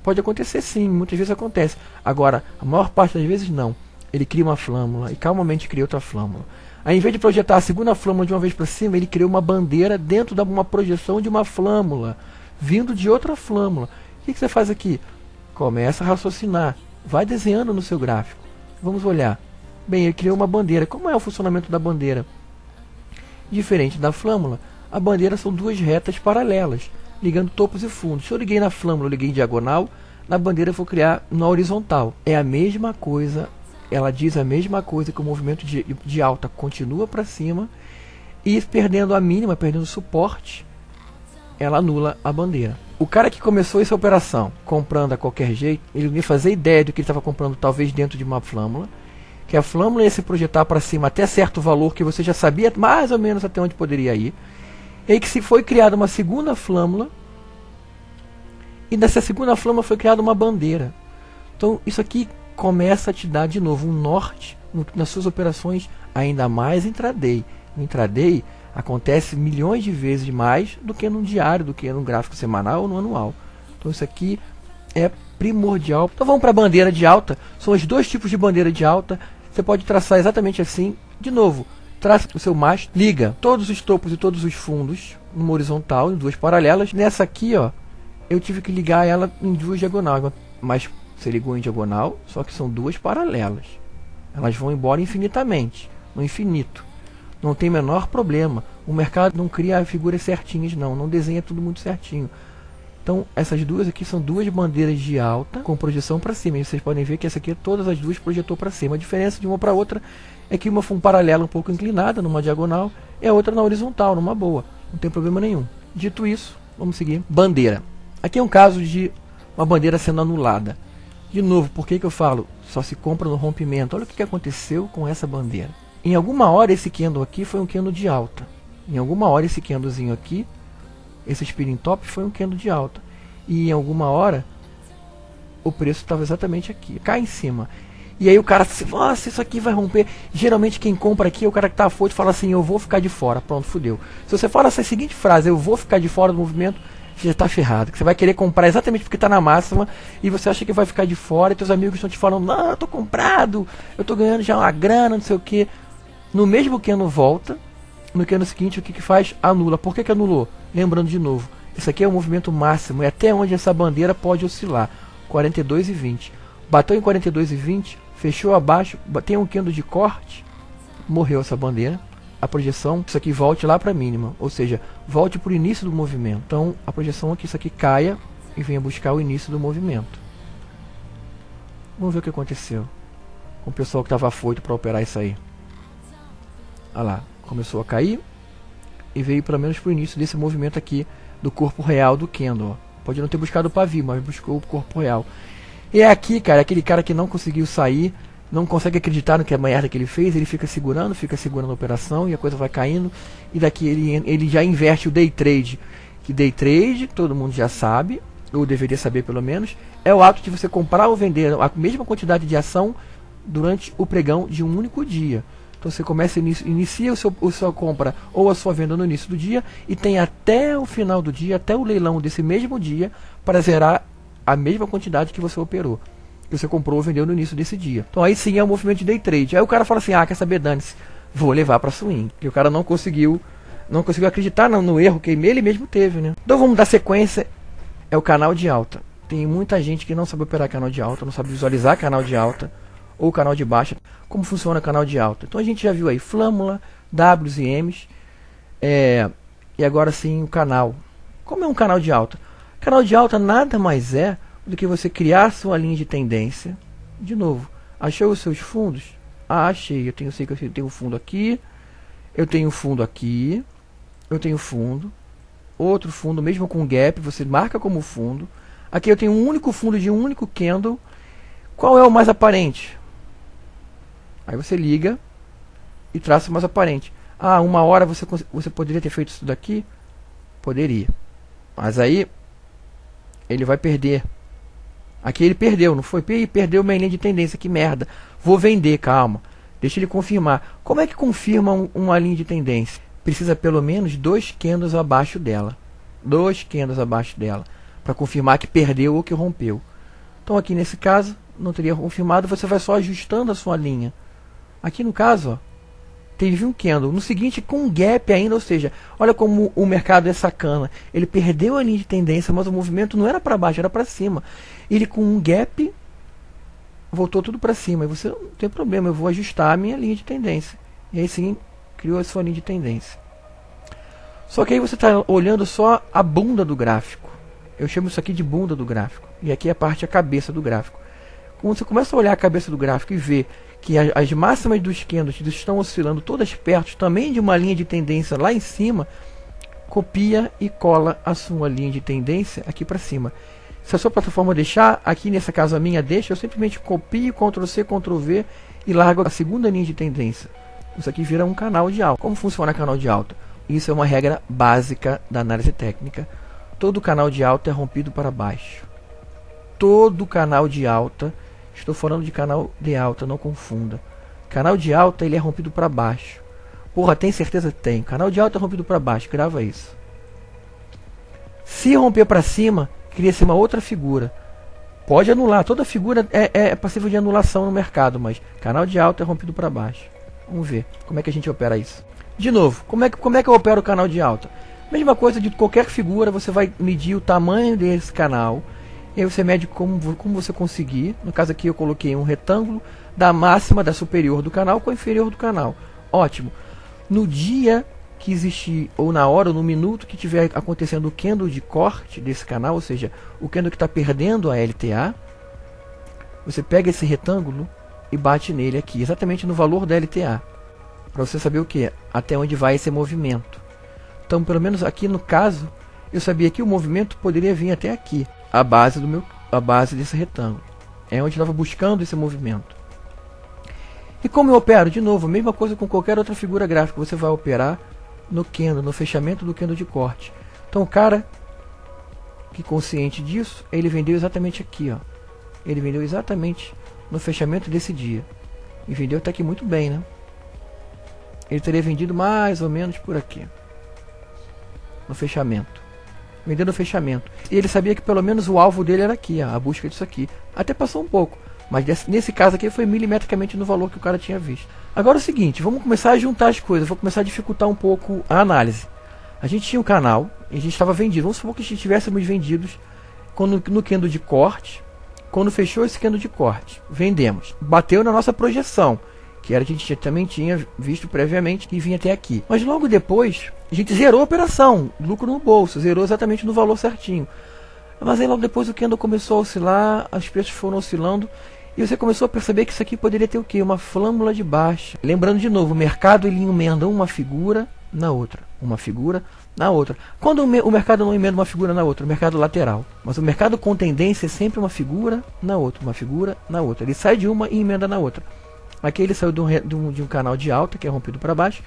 Pode acontecer sim, muitas vezes acontece. Agora, a maior parte das vezes não. Ele cria uma flâmula e calmamente cria outra flâmula. Aí, em vez de projetar a segunda flâmula de uma vez para cima, ele criou uma bandeira dentro de uma projeção de uma flâmula, vindo de outra flâmula. O que você faz aqui? Começa a raciocinar. Vai desenhando no seu gráfico. Vamos olhar. Bem, ele criou uma bandeira. Como é o funcionamento da bandeira? Diferente da flâmula, a bandeira são duas retas paralelas, ligando topos e fundos. Se eu liguei na flâmula, eu liguei em diagonal, na bandeira eu vou criar na horizontal. É a mesma coisa, ela diz a mesma coisa, que o movimento de alta continua para cima e perdendo a mínima, perdendo o suporte, ela anula a bandeira. O cara que começou essa operação comprando a qualquer jeito, ele não ia fazer ideia do que ele estava comprando, talvez dentro de uma flâmula, que a flâmula ia se projetar para cima até certo valor que você já sabia mais ou menos até onde poderia ir, e que se foi criada uma segunda flâmula, e nessa segunda flâmula foi criada uma bandeira. Então isso aqui começa a te dar de novo um norte nas suas operações, ainda mais intraday. No intraday acontece milhões de vezes mais do que no diário, do que no gráfico semanal ou no anual. Então isso aqui é primordial. Então vamos para a bandeira de alta. São os dois tipos de bandeira de alta. Você pode traçar exatamente assim. De novo, traça o seu mastro, liga todos os topos e todos os fundos numa horizontal, em duas paralelas. Nessa aqui, ó, eu tive que ligar ela em duas diagonais, mas você ligou em diagonal, só que são duas paralelas. Elas vão embora infinitamente, no infinito. Não tem menor problema. O mercado não cria figuras certinhas, não desenha tudo muito certinho. Então essas duas aqui são duas bandeiras de alta com projeção para cima. E vocês podem ver que essa aqui, todas as duas projetou para cima. A diferença de uma para outra é que uma foi um paralelo um pouco inclinada, numa diagonal, e a outra na horizontal, numa boa. Não tem problema nenhum. Dito isso, vamos seguir. Bandeira. Aqui é um caso de uma bandeira sendo anulada. De novo, por que eu falo? Só se compra no rompimento. Olha o que aconteceu com essa bandeira. Em alguma hora esse candle aqui foi um candle de alta. Em alguma hora esse candlezinho aqui, esse spinning top, foi um candle de alta. E em alguma hora o preço estava exatamente aqui, cá em cima. E aí o cara disse, nossa, isso aqui vai romper. Geralmente quem compra aqui é o cara que está afoito e fala assim, eu vou ficar de fora. Pronto, fudeu. Se você fala essa seguinte frase, eu vou ficar de fora do movimento, você já está ferrado. Que você vai querer comprar exatamente porque está na máxima e você acha que vai ficar de fora e teus amigos estão te falando, não, eu estou comprado, eu estou ganhando já uma grana, não sei o que. No mesmo candle volta, no candle seguinte o que faz? Anula. Por que anulou? Lembrando de novo, isso aqui é o movimento máximo, é até onde essa bandeira pode oscilar, 42,20. Bateu em 42,20, fechou abaixo, tem um candle de corte, morreu essa bandeira. A projeção, isso aqui volte lá para a mínima, ou seja, volte para o início do movimento. Então a projeção é que isso aqui caia e venha buscar o início do movimento. Vamos ver o que aconteceu com o pessoal que estava afoito para operar isso aí. Olha lá, começou a cair e veio pelo menos para o início desse movimento aqui do corpo real do candle. Pode não ter buscado o pavio, mas buscou o corpo real. E é aqui, cara, aquele cara que não conseguiu sair, não consegue acreditar no que a merda que ele fez, ele fica segurando a operação e a coisa vai caindo. E daqui ele já inverte o day trade. Que day trade, todo mundo já sabe, ou deveria saber pelo menos, é o ato de você comprar ou vender a mesma quantidade de ação durante o pregão de um único dia. Então você começa, inicia a sua compra ou a sua venda no início do dia e tem até o final do dia, até o leilão desse mesmo dia, para zerar a mesma quantidade que você operou, que você comprou ou vendeu no início desse dia. Então aí sim é um movimento de day trade. Aí o cara fala assim, quer saber, dane-se, vou levar para swing. Porque o cara não conseguiu acreditar no erro que ele mesmo teve, né? Então vamos dar sequência, é o canal de alta. Tem muita gente que não sabe operar canal de alta, não sabe visualizar canal de alta, ou canal de baixa. Como funciona o canal de alta? Então a gente já viu aí flâmula, Ws e Ms, e agora sim o canal. Como é um canal de alta? Canal de alta nada mais é do que você criar sua linha de tendência. De novo, achou os seus fundos? Achei. Sei que eu tenho um fundo aqui, eu tenho um fundo aqui, eu tenho fundo, outro fundo mesmo com gap, você marca como fundo. Aqui eu tenho um único fundo de um único candle. Qual é o mais aparente? Aí você liga e traça o mais aparente. Uma hora você poderia ter feito isso daqui? Poderia. Mas aí ele vai perder Aqui ele perdeu, não foi? Perdeu minha linha de tendência, que merda. Vou vender, calma. Deixa ele confirmar. Como é que confirma uma linha de tendência? Precisa pelo menos 2 candles abaixo dela. 2 candles abaixo dela. Para confirmar que perdeu ou que rompeu. Então aqui nesse caso, não teria confirmado, você vai só ajustando a sua linha. Aqui no caso, ó, teve um candle. No seguinte, com um gap ainda, ou seja, olha como o mercado é sacana. Ele perdeu a linha de tendência, mas o movimento não era para baixo, era para cima. Ele com um gap voltou tudo para cima. E você não tem problema, eu vou ajustar a minha linha de tendência. E aí sim, criou a sua linha de tendência. Só que aí você está olhando só a bunda do gráfico. Eu chamo isso aqui de bunda do gráfico. E aqui é a cabeça do gráfico. Quando você começa a olhar a cabeça do gráfico e ver que as máximas dos candles estão oscilando todas perto também de uma linha de tendência lá em cima, copia e cola a sua linha de tendência aqui para cima. Se a sua plataforma deixar, aqui nessa caso a minha deixa, eu simplesmente copio, Ctrl+C, Ctrl+V e largo a segunda linha de tendência. Isso aqui vira um canal de alta. Como funciona canal de alta? Isso é uma regra básica da análise técnica. Todo canal de alta é rompido para baixo. Todo canal de alta, estou falando de canal de alta, não confunda. Canal de alta ele é rompido para baixo. Porra, tem certeza? Tem. Canal de alta é rompido para baixo, grava isso. Se romper para cima, cria-se uma outra figura. Pode anular, toda figura é passível de anulação no mercado, mas canal de alta é rompido para baixo. Vamos ver como é que a gente opera isso. De novo, como é que eu opero o canal de alta? Mesma coisa de qualquer figura, você vai medir o tamanho desse canal. E aí você mede como você conseguir. No caso aqui eu coloquei um retângulo da máxima da superior do canal com a inferior do canal. Ótimo. No dia que existir, ou na hora, ou no minuto que estiver acontecendo o candle de corte desse canal, ou seja, o candle que está perdendo a LTA, você pega esse retângulo e bate nele aqui, exatamente no valor da LTA. Para você saber o que? Até onde vai esse movimento. Então, pelo menos aqui no caso, eu sabia que o movimento poderia vir até aqui. A base desse retângulo. É onde eu estava buscando esse movimento. E como eu opero? De novo, a mesma coisa com qualquer outra figura gráfica. Você vai operar no candle, no fechamento do candle de corte. Então o cara, que consciente disso, ele vendeu exatamente aqui. Ó. Ele vendeu exatamente no fechamento desse dia. E vendeu até aqui muito bem, né? Ele teria vendido mais ou menos por aqui. No fechamento. Vendendo no fechamento. E ele sabia que pelo menos o alvo dele era aqui, a busca disso aqui. Até passou um pouco, mas nesse caso aqui foi milimetricamente no valor que o cara tinha visto. Agora é o seguinte, vamos começar a juntar as coisas, vou começar a dificultar um pouco a análise. A gente tinha um canal e a gente estava vendido. Vamos supor que a gente tivéssemos vendidos no candle de corte. Quando fechou esse candle de corte, vendemos. Bateu na nossa projeção, que era que a gente também tinha visto previamente, que vinha até aqui. Mas logo depois, a gente zerou a operação, lucro no bolso, zerou exatamente no valor certinho. Mas aí logo depois o candle começou a oscilar, os preços foram oscilando, e você começou a perceber que isso aqui poderia ter o quê? Uma flâmula de baixa. Lembrando de novo, o mercado ele emenda uma figura na outra, uma figura na outra. Quando o mercado não emenda uma figura na outra, o mercado lateral. Mas o mercado com tendência é sempre uma figura na outra, uma figura na outra. Ele sai de uma e emenda na outra. Aqui ele saiu de um canal de alta, que é rompido para baixo,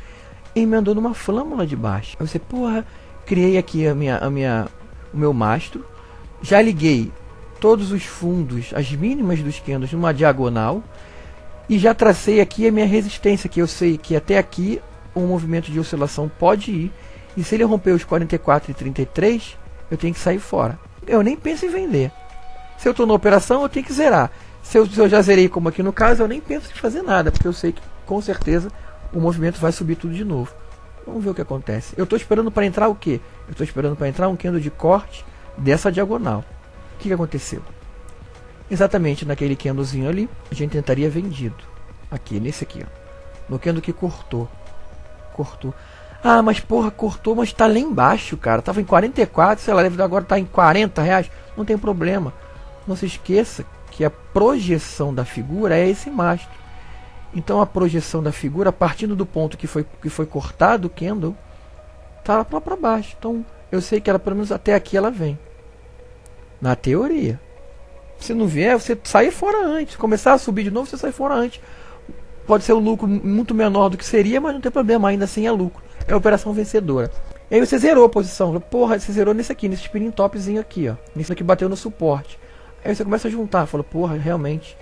e emendou numa flâmula de baixo. Aí você, porra, criei aqui o meu mastro, já liguei todos os fundos, as mínimas dos candles numa diagonal, e já tracei aqui a minha resistência, que eu sei que até aqui o movimento de oscilação pode ir, e se ele romper os 44,33, eu tenho que sair fora. Eu nem penso em vender. Se eu estou na operação, eu tenho que zerar. Se eu já zerei, como aqui no caso, eu nem penso em fazer nada, porque eu sei que com certeza o movimento vai subir tudo de novo. Vamos ver o que acontece. Eu estou esperando para entrar o quê? Eu estou esperando para entrar um candle de corte dessa diagonal. O que aconteceu? Exatamente naquele candlezinho ali, a gente tentaria vendido. Aqui, nesse aqui, ó. No candle que cortou. Ah, mas porra, cortou, mas está lá embaixo, cara. Tava em 44, sei lá, agora está em 40 reais. Não tem problema. Não se esqueça que a projeção da figura é esse mastro. Então a projeção da figura, partindo do ponto que foi cortado o candle, tá lá para baixo. Então eu sei que ela, pelo menos até aqui, ela vem. Na teoria. Se não vier, você sai fora antes. Se começar a subir de novo, você sai fora antes. Pode ser um lucro muito menor do que seria, mas não tem problema, ainda assim é lucro. É a operação vencedora. E aí você zerou a posição. Porra, você zerou nesse aqui, nesse spinning topzinho aqui, ó. Nisso aqui bateu no suporte. Aí você começa a juntar, fala, porra, realmente,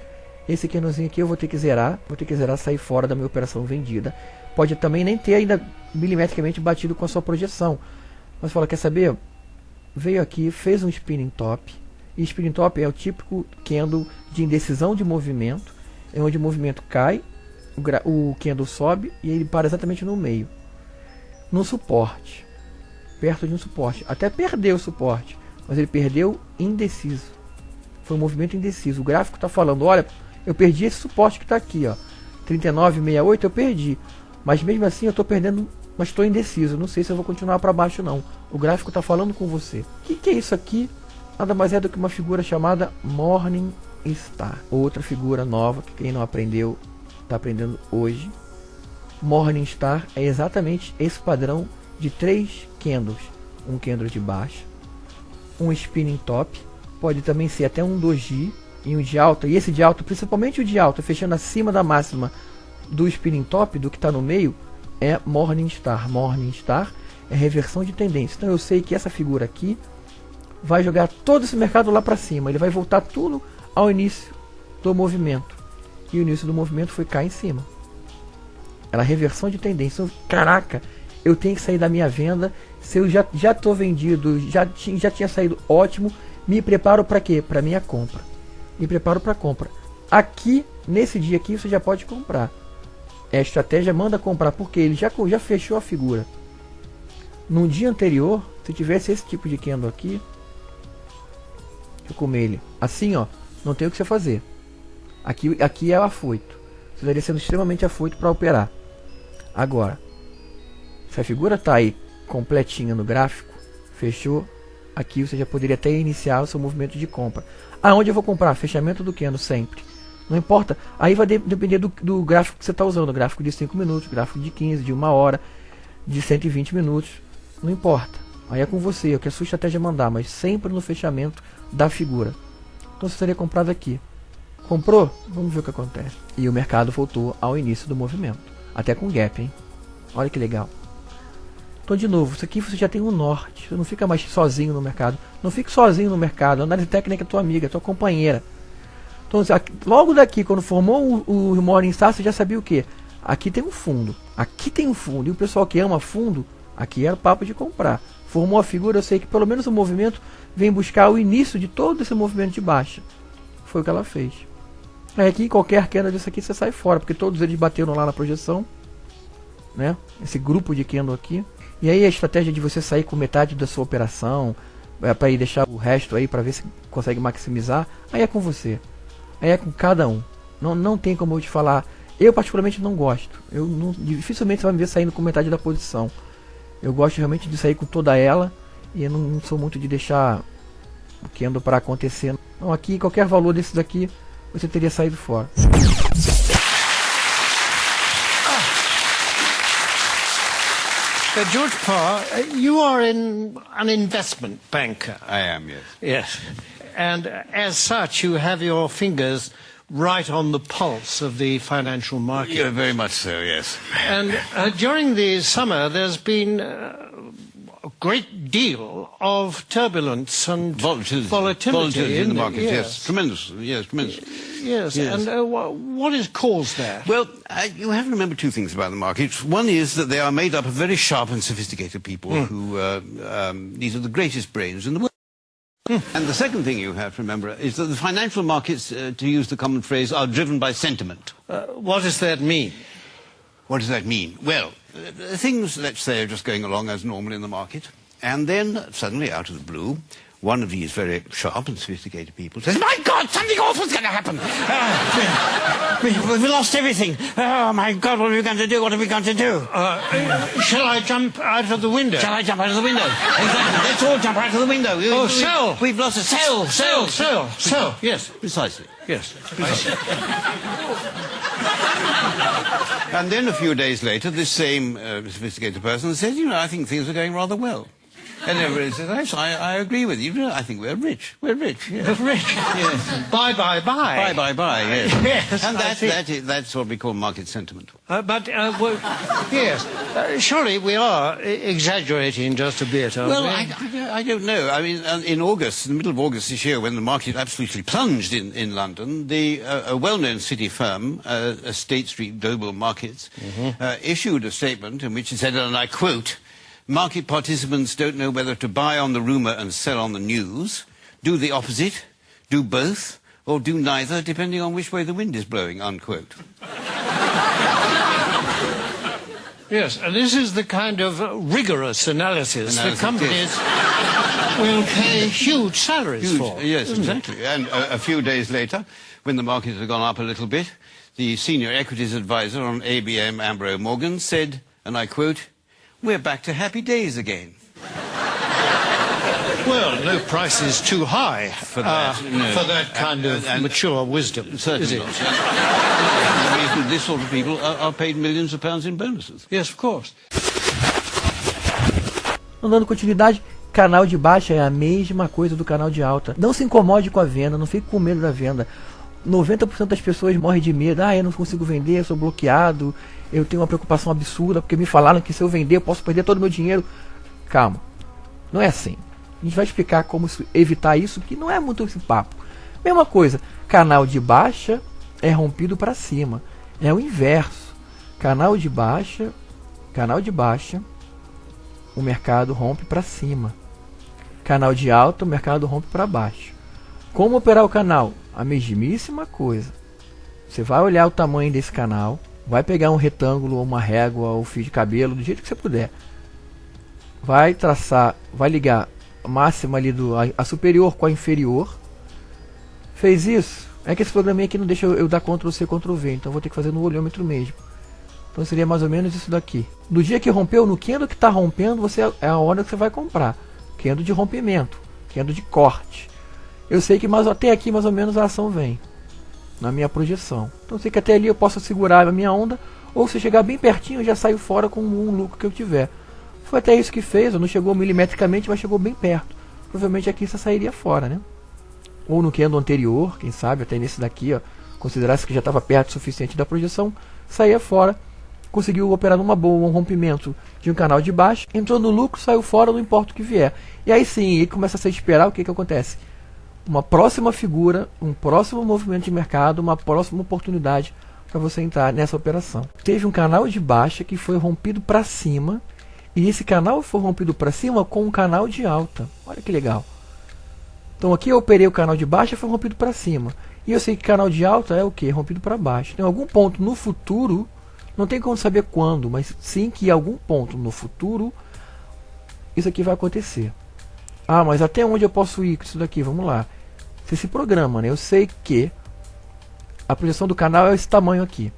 esse candlezinho aqui eu vou ter que zerar, sair fora da minha operação vendida. Pode também nem ter ainda milimetricamente batido com a sua projeção. Mas fala, quer saber? Veio aqui, fez um spinning top. E spinning top é o típico candle de indecisão de movimento, é onde o movimento cai, o candle sobe e ele para exatamente no meio. No suporte, perto de um suporte. Até perdeu o suporte, mas ele perdeu indeciso. Foi um movimento indeciso. O gráfico está falando, olha, eu perdi esse suporte que está aqui, ó, 39,68 eu perdi. Mas mesmo assim eu estou perdendo, mas estou indeciso. Não sei se eu vou continuar para baixo não. O gráfico está falando com você. O que é isso aqui? Nada mais é do que uma figura chamada Morning Star. Outra figura nova que quem não aprendeu está aprendendo hoje. Morning Star é exatamente esse padrão de 3 candles. Um candle de baixa, um spinning top, pode também ser até um doji e um de alta. E esse de alta, principalmente o de alta, fechando acima da máxima do spinning top, do que está no meio, é Morning Star. Morning Star é reversão de tendência. Então eu sei que essa figura aqui vai jogar todo esse mercado lá para cima. Ele vai voltar tudo ao início do movimento. E o início do movimento foi cá em cima. Era reversão de tendência. Então, caraca, eu tenho que sair da minha venda. Se eu já estou vendido, já tinha saído, ótimo. Me preparo para quê? Para minha compra. Me preparo para compra. Aqui, nesse dia aqui, você já pode comprar. A estratégia manda comprar, porque ele já fechou a figura. No dia anterior, se tivesse esse tipo de candle aqui, deixa eu comer ele. Assim, ó, não tem o que você fazer. Aqui é o afoito. Você estaria sendo extremamente afoito para operar. Agora, se a figura está aí completinha no gráfico, fechou, aqui você já poderia até iniciar o seu movimento de compra. Aonde eu vou comprar? Fechamento do candle sempre. Não importa. Aí vai depender do gráfico que você está usando. Gráfico de 5 minutos, gráfico de 15, de 1 hora, de 120 minutos. Não importa. Aí é com você, é o que a sua estratégia mandar, mas sempre no fechamento da figura. Então você teria comprado aqui. Comprou? Vamos ver o que acontece. E o mercado voltou ao início do movimento. Até com gap, hein? Olha que legal. Então, de novo, isso aqui você já tem um norte. Você não fica mais sozinho no mercado. Não fique sozinho no mercado. A análise técnica é tua amiga, tua companheira. Então, logo daqui, quando formou o Morningstar, você já sabia o que? Aqui tem um fundo. Aqui tem um fundo. E o pessoal que ama fundo, aqui era o papo de comprar. Formou a figura, eu sei que pelo menos o movimento vem buscar o início de todo esse movimento de baixa. Foi o que ela fez. Aí aqui, qualquer queda disso aqui, você sai fora, porque todos eles bateram lá na projeção, né? Esse grupo de candle aqui. E aí a estratégia de você sair com metade da sua operação, para ir deixar o resto aí, para ver se consegue maximizar, aí é com você. Aí é com cada um. Não tem como eu te falar. Eu particularmente não gosto. Dificilmente você vai me ver saindo com metade da posição. Eu gosto realmente de sair com toda ela. E eu não sou muito de deixar o candle para acontecer. Então aqui, qualquer valor desses daqui, você teria saído fora. George Parr, you are an investment banker. I am, yes. Yes. And as such, you have your fingers right on the pulse of the financial market. Yeah, very much so, yes. And during the summer, there's been a great deal of turbulence and volatility in the market, yes. Tremendous, yes, tremendous. Yes, and what has caused that? Well, you have to remember two things about the market. One is that they are made up of very sharp and sophisticated people who, these are the greatest brains in the world. And the second thing you have to remember is that the financial markets, to use the common phrase, are driven by sentiment. What does that mean? What does that mean? Well, things, let's say, are just going along as normal in the market, and then suddenly, out of the blue, one of these very sharp and sophisticated people says, "My God, something awful's going to happen! We've lost everything! Oh, my God, what are we going to do? What are we going to do?" Shall I jump out of the window? Shall I jump out of the window? Exactly. Let's all jump out of the window. Sell! We've lost a sell! Sell! Yes. Precisely. Yes. Precisely. And then a few days later, this same sophisticated person says, "You know, I think things are going rather well." And everybody says, I agree with you. I think we're rich. We're rich. Yes. Rich. Yes. Buy. Buy, yes. Yes, And that's what we call market sentiment. Yes. Surely we are exaggerating just a bit, aren't Well, we? I don't know. I mean, in August, in the middle of August this year, when the market absolutely plunged in London, a well-known city firm, State Street Global Markets, issued a statement in which it said, and I quote, "Market participants don't know whether to buy on the rumour and sell on the news, do the opposite, do both, or do neither, depending on which way the wind is blowing," unquote. Yes, and this is the kind of rigorous analysis that companies will pay huge salaries for. Yes, exactly. And a few days later, when the market had gone up a little bit, the senior equities advisor on ABM Ambro Morgan said, and I quote, "We're back to happy days again." Well, no price is too high for that kind of mature wisdom, certainly is it? The reason this sort of people are paid millions of pounds in bonuses. Yes, of course. Dando continuidade, canal de baixa é a mesma coisa do canal de alta. Não se incomode com a venda, não fique com medo da venda. 90% das pessoas morrem de medo. Eu não consigo vender, eu sou bloqueado, eu tenho uma preocupação absurda, porque me falaram que se eu vender eu posso perder todo o meu dinheiro. Calma, não é assim. A gente vai explicar como evitar isso, que não é muito esse papo. Mesma coisa, canal de baixa é rompido para cima. É o inverso. Canal de baixa, o mercado rompe para cima. Canal de alta, o mercado rompe para baixo. Como operar o canal? A mesmíssima coisa. Você vai olhar o tamanho desse canal, vai pegar um retângulo, uma régua, ou fio de cabelo, do jeito que você puder. Vai traçar, vai ligar a máxima ali, a superior com a inferior. Fez isso? É que esse programinha aqui não deixa eu dar Ctrl+C, Ctrl+V, então vou ter que fazer no olhômetro mesmo. Então seria mais ou menos isso daqui. No dia que rompeu, no candle que está rompendo, é a hora que você vai comprar. Candle de rompimento, candle de corte. Eu sei que até aqui mais ou menos a ação vem, na minha projeção. Então eu sei que até ali eu posso segurar a minha onda, ou se chegar bem pertinho eu já saio fora com um lucro que eu tiver. Foi até isso que fez, não chegou milimetricamente, mas chegou bem perto. Provavelmente aqui você sairia fora, né? Ou no candle anterior, quem sabe, até nesse daqui, ó, considerasse que já estava perto o suficiente da projeção, saía fora, conseguiu operar numa boa, um rompimento de um canal de baixo, entrou no lucro, saiu fora, não importa o que vier. E aí sim, ele começa a se esperar, o que acontece? Uma próxima figura, um próximo movimento de mercado, uma próxima oportunidade para você entrar nessa operação. Teve um canal de baixa que foi rompido para cima, e esse canal foi rompido para cima com um canal de alta. Olha que legal. Então aqui eu operei o canal de baixa e foi rompido para cima. E eu sei que canal de alta é o que? Rompido para baixo. Tem algum ponto no futuro, não tem como saber quando, mas sim que em algum ponto no futuro isso aqui vai acontecer. Mas até onde eu posso ir com isso daqui? Vamos lá. Você se programa, né? Eu sei que a projeção do canal é esse tamanho aqui.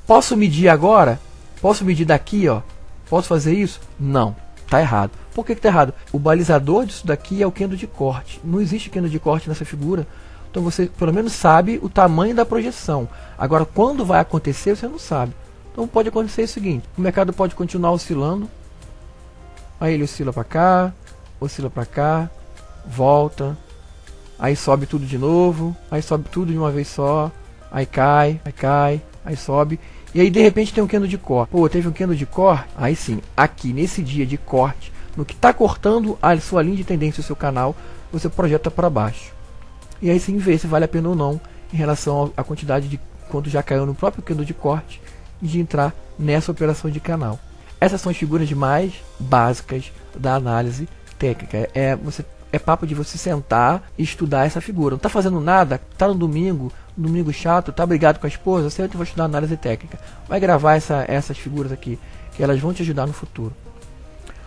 Posso medir agora? Posso medir daqui, ó? Posso fazer isso? Não, tá errado. Por que tá errado? O balizador disso daqui é o candle de corte. Não existe candle de corte nessa figura. Então você pelo menos sabe o tamanho da projeção. Agora quando vai acontecer você não sabe. Então pode acontecer o seguinte: o mercado pode continuar oscilando. Aí ele oscila para cá, volta. Aí sobe tudo de novo. Aí sobe tudo de uma vez só. Aí cai, aí sobe. E aí de repente tem um candle de corte. Teve um candle de corte. Aí sim, aqui nesse dia de corte, no que está cortando a sua linha de tendência, o seu canal, você projeta para baixo. E aí sim vê se vale a pena ou não em relação à quantidade de quanto já caiu no próprio candle de corte e de entrar nessa operação de canal. Essas são as figuras mais básicas da análise técnica. É papo de você sentar e estudar essa figura. Não está fazendo nada, está no domingo chato, está brigado com a esposa, senta e vai estudar análise técnica. Vai gravar essas figuras aqui, que elas vão te ajudar no futuro.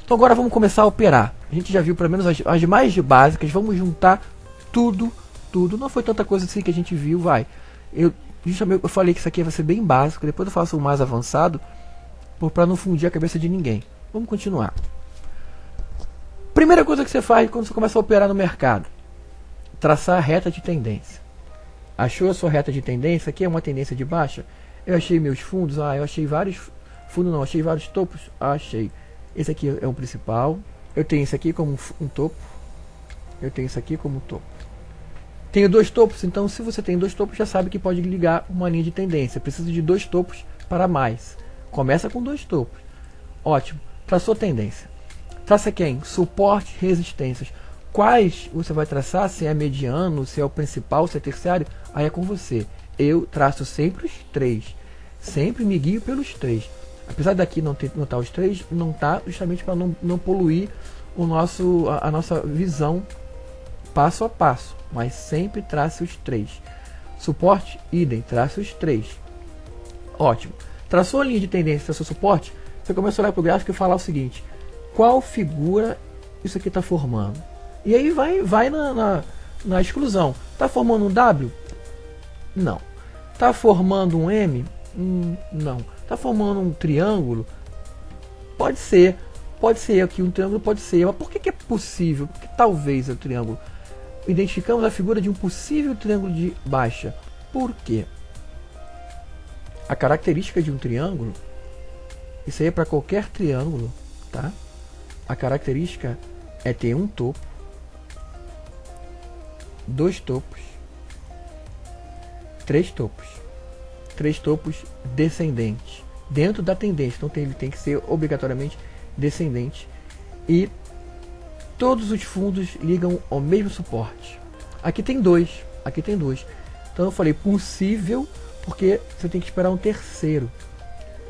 Então agora vamos começar a operar. A gente já viu pelo menos as mais básicas, vamos juntar tudo. Não foi tanta coisa assim que a gente viu, eu falei que isso aqui vai ser bem básico, depois eu faço um mais avançado, para não fundir a cabeça de ninguém. Vamos continuar. Primeira coisa que você faz quando você começa a operar no mercado: traçar a reta de tendência. Achou a sua reta de tendência? Aqui é uma tendência de baixa. Eu achei meus fundos, eu achei vários fundos, não, achei vários topos, achei. Esse aqui é o principal, Eu tenho isso aqui como um topo. Eu tenho isso aqui como topo. Tenho 2 topos, então se você tem 2 topos, já sabe que pode ligar uma linha de tendência. Precisa de 2 topos para mais. Começa com 2 topos. Ótimo. Traçou tendência. Traça quem? Suporte, resistências. Quais você vai traçar? Se é mediano, se é o principal, se é terciário? Aí é com você. Eu traço sempre os 3. Sempre me guio pelos 3. Apesar daqui não tá os 3, não tá justamente para não poluir a nossa visão passo a passo. Mas sempre trace os 3. Suporte, idem, trace os 3. Ótimo. Traçou a linha de tendência, traçou suporte, você começa a olhar para o gráfico e falar o seguinte: qual figura isso aqui está formando? E aí vai na exclusão. Está formando um W? Não. Está formando um M? Não. Está formando um triângulo? Pode ser. Pode ser aqui, um triângulo pode ser. Mas por que é possível? Porque talvez o triângulo. Identificamos a figura de um possível triângulo de baixa. Por quê? A característica de um triângulo, isso aí é para qualquer triângulo, tá? A característica é ter um topo, 2 topos, 3 topos. 3 topos descendentes dentro da tendência. Então ele tem que ser obrigatoriamente descendente. E todos os fundos ligam ao mesmo suporte. Aqui tem 2. Aqui tem 2. Então eu falei possível, porque você tem que esperar um terceiro.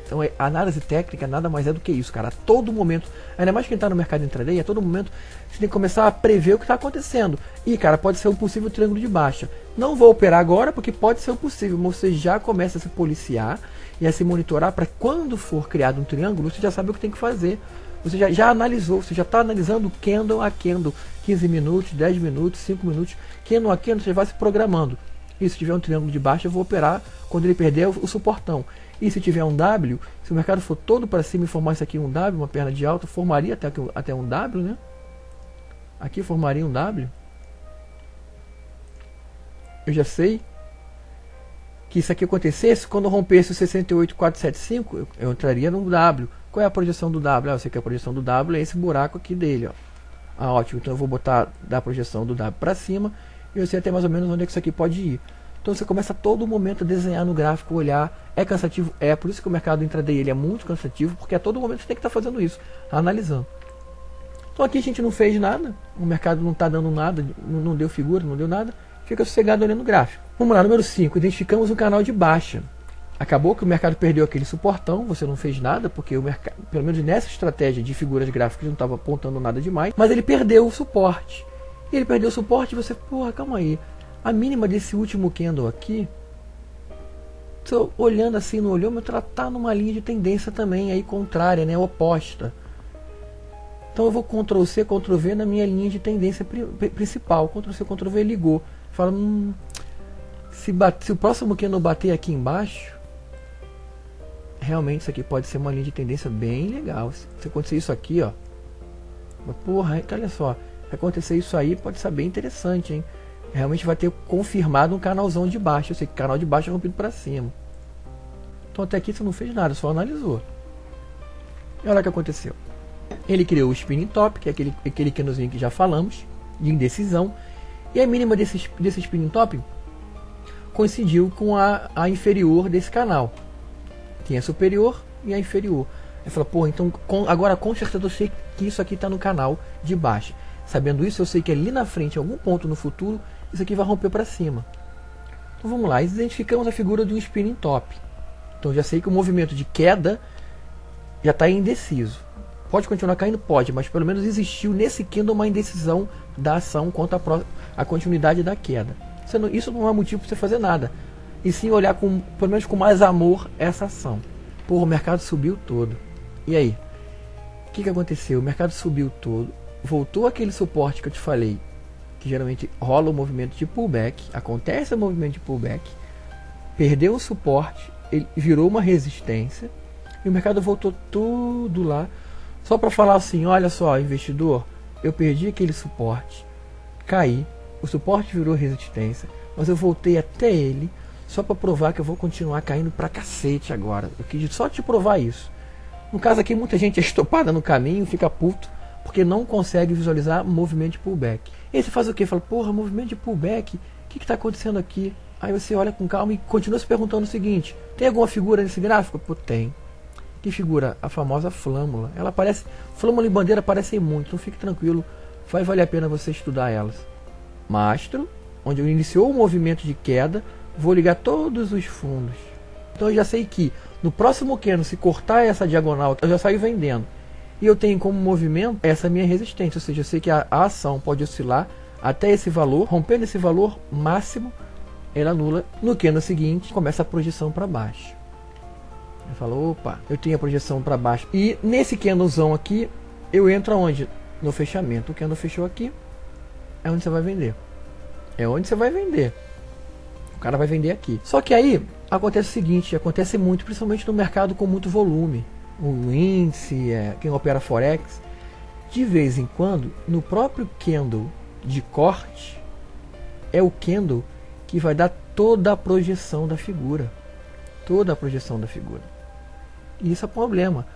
Então a análise técnica nada mais é do que isso, cara. A todo momento, ainda mais quem está no mercado intraday, a todo momento você tem que começar a prever o que está acontecendo. E cara, pode ser um possível triângulo de baixa. Não vou operar agora porque pode ser um possível, mas você já começa a se policiar e a se monitorar para quando for criado um triângulo, você já sabe o que tem que fazer. Você já analisou, você já está analisando candle a candle, 15 minutos, 10 minutos, 5 minutos, candle a candle, você vai se programando. E se tiver um triângulo de baixa, eu vou operar quando ele perder o suportão. E se tiver um W, se o mercado for todo para cima e formar isso aqui um W, uma perna de alta, formaria até um W, né? Aqui formaria um W. Eu já sei que isso aqui acontecesse quando rompesse o 68,475, eu entraria no W. Qual é a projeção do W? Eu sei que a projeção do W é esse buraco aqui dele, ó. Ótimo. Então eu vou botar da projeção do W para cima e eu sei até mais ou menos onde é que isso aqui pode ir. Então você começa a todo momento a desenhar no gráfico, olhar. É cansativo? É. Por isso que o mercado intraday ele é muito cansativo, porque a todo momento você tem que estar fazendo isso, analisando. Então aqui a gente não fez nada, o mercado não está dando nada, não deu figura, não deu nada, fica sossegado olhando o gráfico. Vamos lá, número 5, identificamos um canal de baixa. Acabou que o mercado perdeu aquele suportão, você não fez nada, porque o mercado, pelo menos nessa estratégia de figuras gráficas, não estava apontando nada demais, mas ele perdeu o suporte. E ele perdeu o suporte e você, porra, calma aí. A mínima desse último candle aqui, tô olhando assim no olhômetro, ela está numa linha de tendência também, aí contrária, né, oposta. Então eu vou Ctrl C, Ctrl V na minha linha de tendência principal. Ctrl C, Ctrl V, ligou. Fala, se o próximo candle bater aqui embaixo, realmente isso aqui pode ser uma linha de tendência bem legal. Se acontecer isso aqui, ó, mas, porra, olha só, se acontecer isso aí pode ser bem interessante, hein? Realmente vai ter confirmado um canalzão de baixo. Eu sei que o canal de baixo é rompido para cima. Então até aqui você não fez nada, só analisou. E olha o que aconteceu. Ele criou o spinning top, que é aquele candlezinho que já falamos, de indecisão. E a mínima desse spinning top coincidiu com a inferior desse canal. Tem a superior e a inferior. Aí fala, pô, então agora com certeza eu sei que isso aqui está no canal de baixo. Sabendo isso, eu sei que ali na frente, em algum ponto no futuro, isso aqui vai romper para cima. Então vamos lá, identificamos a figura de um spinning top. Então já sei que o movimento de queda já está indeciso. Pode continuar caindo? Pode, mas pelo menos existiu nesse candle uma indecisão da ação quanto à continuidade da queda. Isso não é motivo para você fazer nada. E sim olhar pelo menos com mais amor essa ação. Porra, o mercado subiu todo. E aí? O que aconteceu? O mercado subiu todo. Voltou aquele suporte que eu te falei, que geralmente rola o movimento de pullback, acontece o movimento de pullback, perdeu o suporte, ele virou uma resistência e o mercado voltou tudo lá, só para falar assim, olha só, investidor, eu perdi aquele suporte, caí, o suporte virou resistência, mas eu voltei até ele só para provar que eu vou continuar caindo pra cacete agora. Eu quis só te provar isso. No caso aqui, muita gente é estopada no caminho, fica puto, porque porque não consegue visualizar movimento de pullback. E aí você faz o quê? Fala, porra, movimento de pullback, o que está acontecendo aqui? Aí você olha com calma e continua se perguntando o seguinte: tem alguma figura nesse gráfico? Pô, tem. Que figura? A famosa flâmula. Ela aparece, flâmula e bandeira aparecem muito, então fique tranquilo, vai valer a pena você estudar elas. Mastro, onde eu iniciou o movimento de queda, vou ligar todos os fundos. Então eu já sei que no próximo candle, se cortar essa diagonal, eu já saio vendendo. E eu tenho como movimento essa minha resistência, ou seja, eu sei que a ação pode oscilar até esse valor, rompendo esse valor máximo, ela anula. No candle seguinte, começa a projeção para baixo. Eu falo, opa, eu tenho a projeção para baixo. E nesse candlezão aqui, eu entro aonde? No fechamento. O candle fechou aqui, é onde você vai vender. É onde você vai vender. O cara vai vender aqui. Só que aí, acontece o seguinte, acontece muito, principalmente no mercado com muito volume. O índice, quem opera Forex, de vez em quando, no próprio candle de corte, é o candle que vai dar toda a projeção da figura. Toda a projeção da figura. E isso é um problema.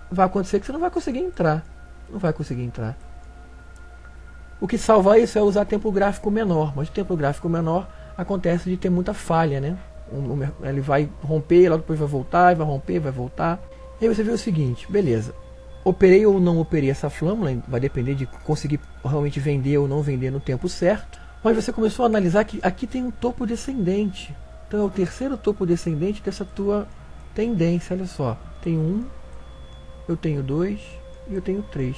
Vai acontecer que você não vai conseguir entrar. Não vai conseguir entrar. O que salva isso é usar tempo gráfico menor. Mas o tempo gráfico menor acontece de ter muita falha, né? Ele vai romper, logo depois vai voltar, vai romper, vai voltar. E aí você vê o seguinte, beleza. Operei ou não operei essa flâmula, vai depender de conseguir realmente vender ou não vender no tempo certo. Mas você começou a analisar que aqui tem um topo descendente. Então é o terceiro topo descendente dessa tua tendência, olha só. Tem 1, eu tenho 2 e eu tenho 3.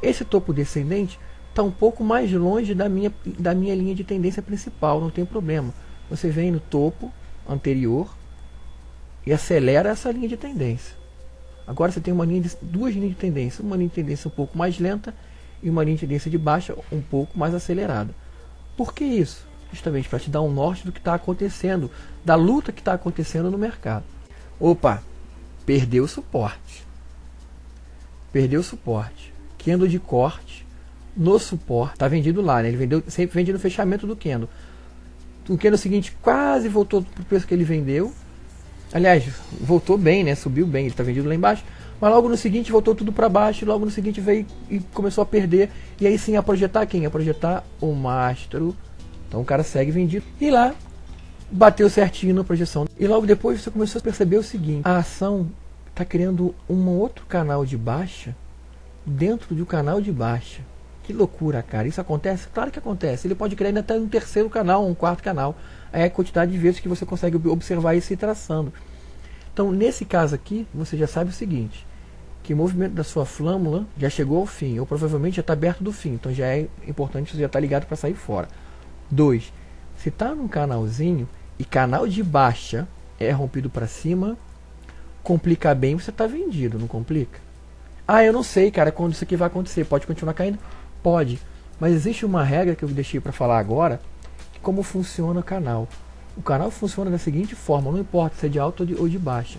Esse topo descendente está um pouco mais longe da minha linha de tendência principal, não tem problema. Você vem no topo anterior e acelera essa linha de tendência. Agora você tem duas linhas de tendência, uma linha de tendência um pouco mais lenta e uma linha de tendência de baixa um pouco mais acelerada. Por que isso? Justamente para te dar um norte do que está acontecendo, da luta que está acontecendo no mercado. Opa, perdeu o suporte. Perdeu o suporte. Candle de corte no suporte, está vendido lá, né? Ele sempre vende no fechamento do candle. O candle seguinte quase voltou para o preço que ele vendeu. Aliás, voltou bem, né? Subiu bem, ele está vendido lá embaixo. Mas logo no seguinte voltou tudo para baixo. Logo no seguinte veio e começou a perder. E aí sim a projetar quem? A projetar o mastro. Então o cara segue vendido. E lá bateu certinho na projeção. E logo depois você começou a perceber o seguinte: a ação está criando um outro canal de baixa dentro de um canal de baixa. Que loucura, cara. Isso acontece? Claro que acontece. Ele pode criar ainda até um terceiro canal, um quarto canal. É a quantidade de vezes que você consegue observar isso e traçando. Então, nesse caso aqui, você já sabe o seguinte: que o movimento da sua flâmula já chegou ao fim, ou provavelmente já está aberto do fim. Então já é importante você já estar ligado para sair fora. 2. Se está num canalzinho e canal de baixa é rompido para cima, complica bem, você está vendido, não complica? Ah, eu não sei, cara, quando isso aqui vai acontecer. Pode continuar caindo? Pode. Mas existe uma regra que eu deixei para falar agora, que como funciona o canal. O canal funciona da seguinte forma, não importa se é de alta ou de baixa.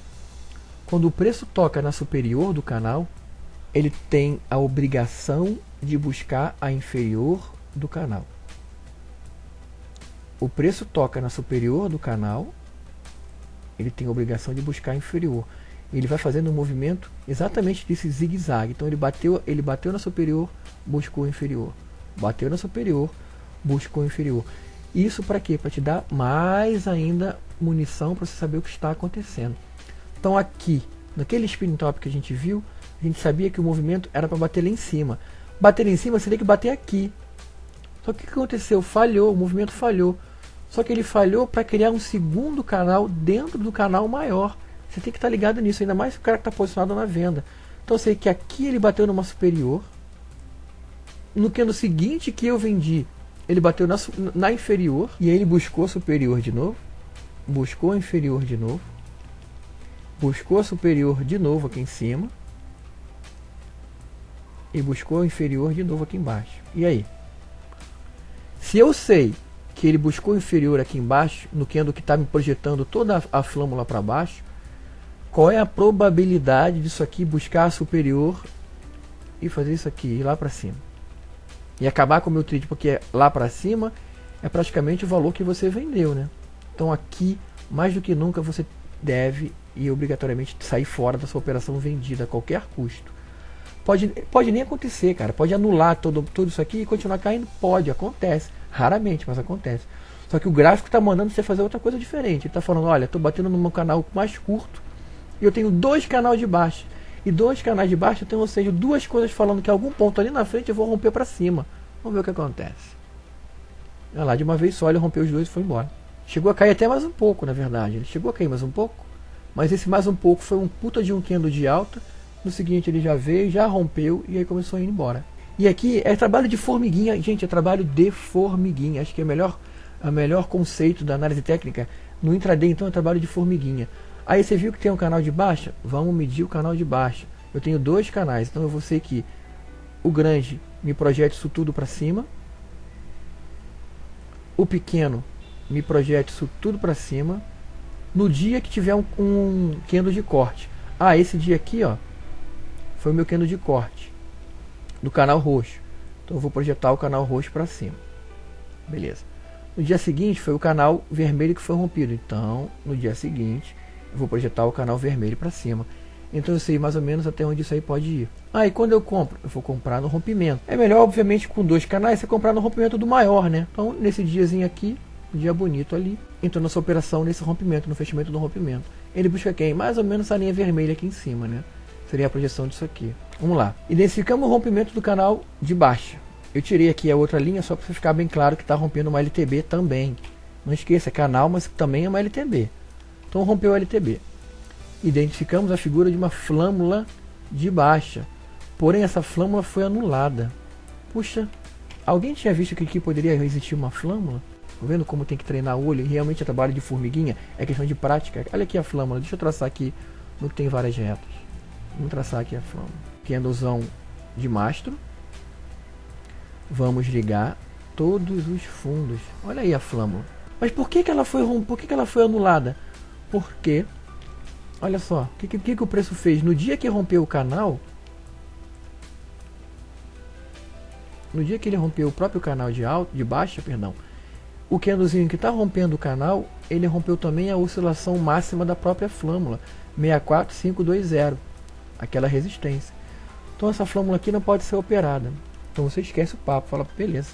Quando o preço toca na superior do canal, ele tem a obrigação de buscar a inferior do canal. O preço toca na superior do canal, ele tem a obrigação de buscar a inferior. Ele vai fazendo um movimento exatamente desse zigue-zague. Então ele bateu na superior, buscou a inferior. Bateu na superior, buscou a inferior. Isso para quê? Para te dar mais ainda munição para você saber o que está acontecendo. Então aqui, naquele spin top que a gente viu, a gente sabia que o movimento era para bater lá em cima. Bater lá em cima, você tem que bater aqui. Só que o que aconteceu? Falhou, o movimento falhou. Só que ele falhou para criar um segundo canal dentro do canal maior. Você tem que estar ligado nisso, ainda mais o cara que está posicionado na venda. Então eu sei que aqui ele bateu numa superior. No candle seguinte que eu vendi, ele bateu na inferior. E aí ele buscou a superior de novo. Buscou a inferior de novo. Buscou a superior de novo aqui em cima. E buscou a inferior de novo aqui embaixo. E aí? Se eu sei que ele buscou a inferior aqui embaixo, no candle que está me projetando toda a flâmula para baixo, qual é a probabilidade disso aqui buscar a superior e fazer isso aqui, ir lá para cima? E acabar com o meu trade, porque lá para cima é praticamente o valor que você vendeu, né? Então aqui, mais do que nunca, você deve e obrigatoriamente sair fora da sua operação vendida a qualquer custo. Pode nem acontecer, cara. Pode anular tudo isso aqui e continuar caindo? Pode, acontece. Raramente, mas acontece. Só que o gráfico está mandando você fazer outra coisa diferente. Ele está falando, olha, estou batendo no meu canal mais curto e eu tenho 2 canais de baixa. E 2 canais de baixa eu tenho, ou seja, 2 coisas falando que algum ponto ali na frente eu vou romper para cima. Vamos ver o que acontece. Olha lá, de uma vez só ele rompeu os 2 e foi embora. Chegou a cair até mais um pouco, na verdade. Ele chegou a cair mais um pouco, mas esse mais um pouco foi um puta de um candle de alta. No seguinte ele já veio, já rompeu e aí começou a ir embora. E aqui é trabalho de formiguinha, gente, é trabalho de formiguinha. Acho que é o melhor conceito da análise técnica. No intraday, então, é trabalho de formiguinha. Aí você viu que tem um canal de baixa? Vamos medir o canal de baixa. Eu tenho 2 canais, então eu vou ser que o grande me projete isso tudo para cima. O pequeno me projete isso tudo para cima. No dia que tiver um candle de corte. Ah, esse dia aqui, ó, foi o meu candle de corte do canal roxo. Então eu vou projetar o canal roxo para cima. Beleza. No dia seguinte foi o canal vermelho que foi rompido. Então, no dia seguinte, eu vou projetar o canal vermelho para cima. Então eu sei mais ou menos até onde isso aí pode ir. Ah, e quando eu compro? Eu vou comprar no rompimento. É melhor, obviamente, com 2 canais, você comprar no rompimento do maior, né? Então, nesse diazinho aqui, um dia bonito ali, entrou nessa operação, nesse rompimento, no fechamento do rompimento. Ele busca quem? Mais ou menos essa linha vermelha aqui em cima, né? Seria a projeção disso aqui. Vamos lá. Identificamos o rompimento do canal de baixa. Eu tirei aqui a outra linha só para ficar bem claro que está rompendo uma LTB também. Não esqueça, é canal, mas também é uma LTB. Então rompeu a LTB. Identificamos a figura de uma flâmula de baixa. Porém essa flâmula foi anulada. Puxa, alguém tinha visto que aqui poderia existir uma flâmula? Tá vendo como tem que treinar o olho? E realmente é trabalho de formiguinha, é questão de prática. Olha aqui a flâmula, deixa eu traçar aqui no que tem várias retas. Vamos traçar aqui a flâmula. Candlezão de mastro. Vamos ligar todos os fundos. Olha aí a flâmula. Mas por que ela foi anulada? Porque, olha só, o que o preço fez? No dia que rompeu o canal, no dia que ele rompeu o próprio canal de baixa, perdão, o candlezinho que está rompendo o canal, ele rompeu também a oscilação máxima da própria flâmula, 64520, aquela resistência. Então essa flâmula aqui não pode ser operada. Então você esquece o papo, fala, beleza.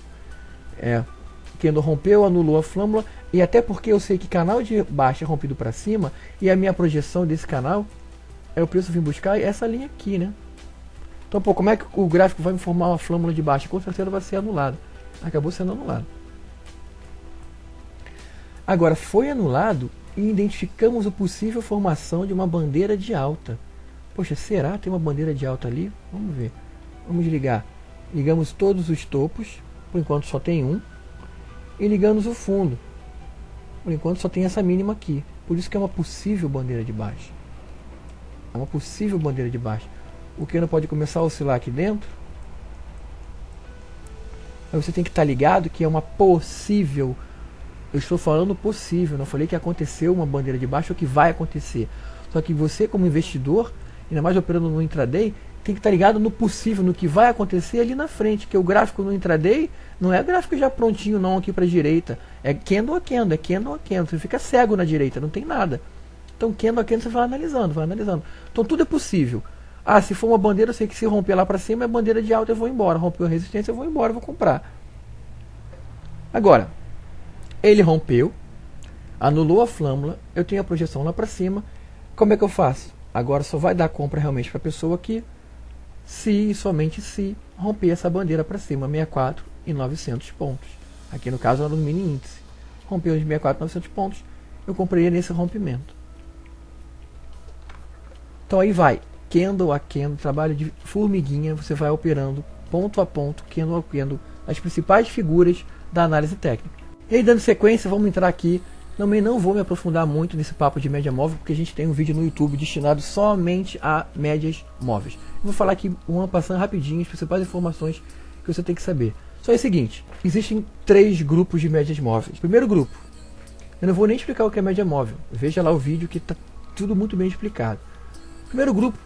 O candle rompeu, anulou a flâmula, e até porque eu sei que canal de baixa é rompido para cima, e a minha projeção desse canal é o preço vir buscar essa linha aqui, né? Então, pô, como é que o gráfico vai me formar uma flâmula de baixa? Com certeza vai ser anulado. Acabou sendo anulado. Agora, foi anulado e identificamos a possível formação de uma bandeira de alta. Poxa, será? Tem uma bandeira de alta ali? Vamos ver. Vamos ligar. Ligamos todos os topos. Por enquanto só tem um. E ligamos o fundo. Por enquanto só tem essa mínima aqui. Por isso que é uma possível bandeira de baixa. É uma possível bandeira de baixa. O que não pode começar a oscilar aqui dentro. Mas você tem que estar ligado que é uma possível. Eu estou falando possível. Não falei que aconteceu uma bandeira de baixa ou que vai acontecer. Só que você, como investidor, ainda mais operando no intraday, tem que estar ligado no possível, no que vai acontecer ali na frente. Que o gráfico no intraday não é gráfico já prontinho não aqui para a direita. É candle a candle, é candle a candle. Você fica cego na direita, não tem nada. Então candle a candle você vai analisando, vai analisando. Então tudo é possível. Ah, se for uma bandeira, eu sei que se romper lá para cima é bandeira de alta, eu vou embora. Rompeu a resistência, eu vou embora, eu vou comprar. Agora, ele rompeu, anulou a flâmula, eu tenho a projeção lá para cima. Como é que eu faço? Agora só vai dar compra realmente para a pessoa aqui se e somente se romper essa bandeira para cima, 64.900 pontos. Aqui no caso era no mini índice. Rompeu de 64.900 pontos, eu compraria nesse rompimento. Então aí vai, candle a candle, trabalho de formiguinha, você vai operando ponto a ponto, candle a candle, as principais figuras da análise técnica. E aí, dando sequência, vamos entrar aqui. Também não vou me aprofundar muito nesse papo de média móvel, porque a gente tem um vídeo no YouTube destinado somente a médias móveis. Eu vou falar aqui, passando rapidinho, as principais informações que você tem que saber. Só é o seguinte, existem 3 grupos de médias móveis. Primeiro grupo, eu não vou nem explicar o que é média móvel. Veja lá o vídeo que está tudo muito bem explicado. Primeiro grupo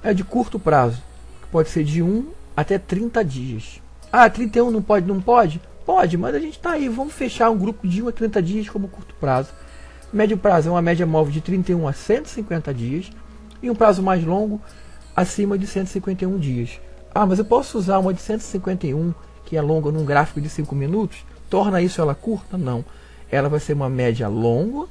é de curto prazo, que pode ser de 1 até 30 dias. Ah, 31 não pode? Não pode? Pode, mas a gente está aí, vamos fechar um grupo de 1 a 30 dias como curto prazo. Médio prazo é uma média móvel de 31 a 150 dias. E um prazo mais longo, acima de 151 dias. Ah, mas eu posso usar uma de 151, que é longa, num gráfico de 5 minutos? Torna isso ela curta? Não. Ela vai ser uma média longa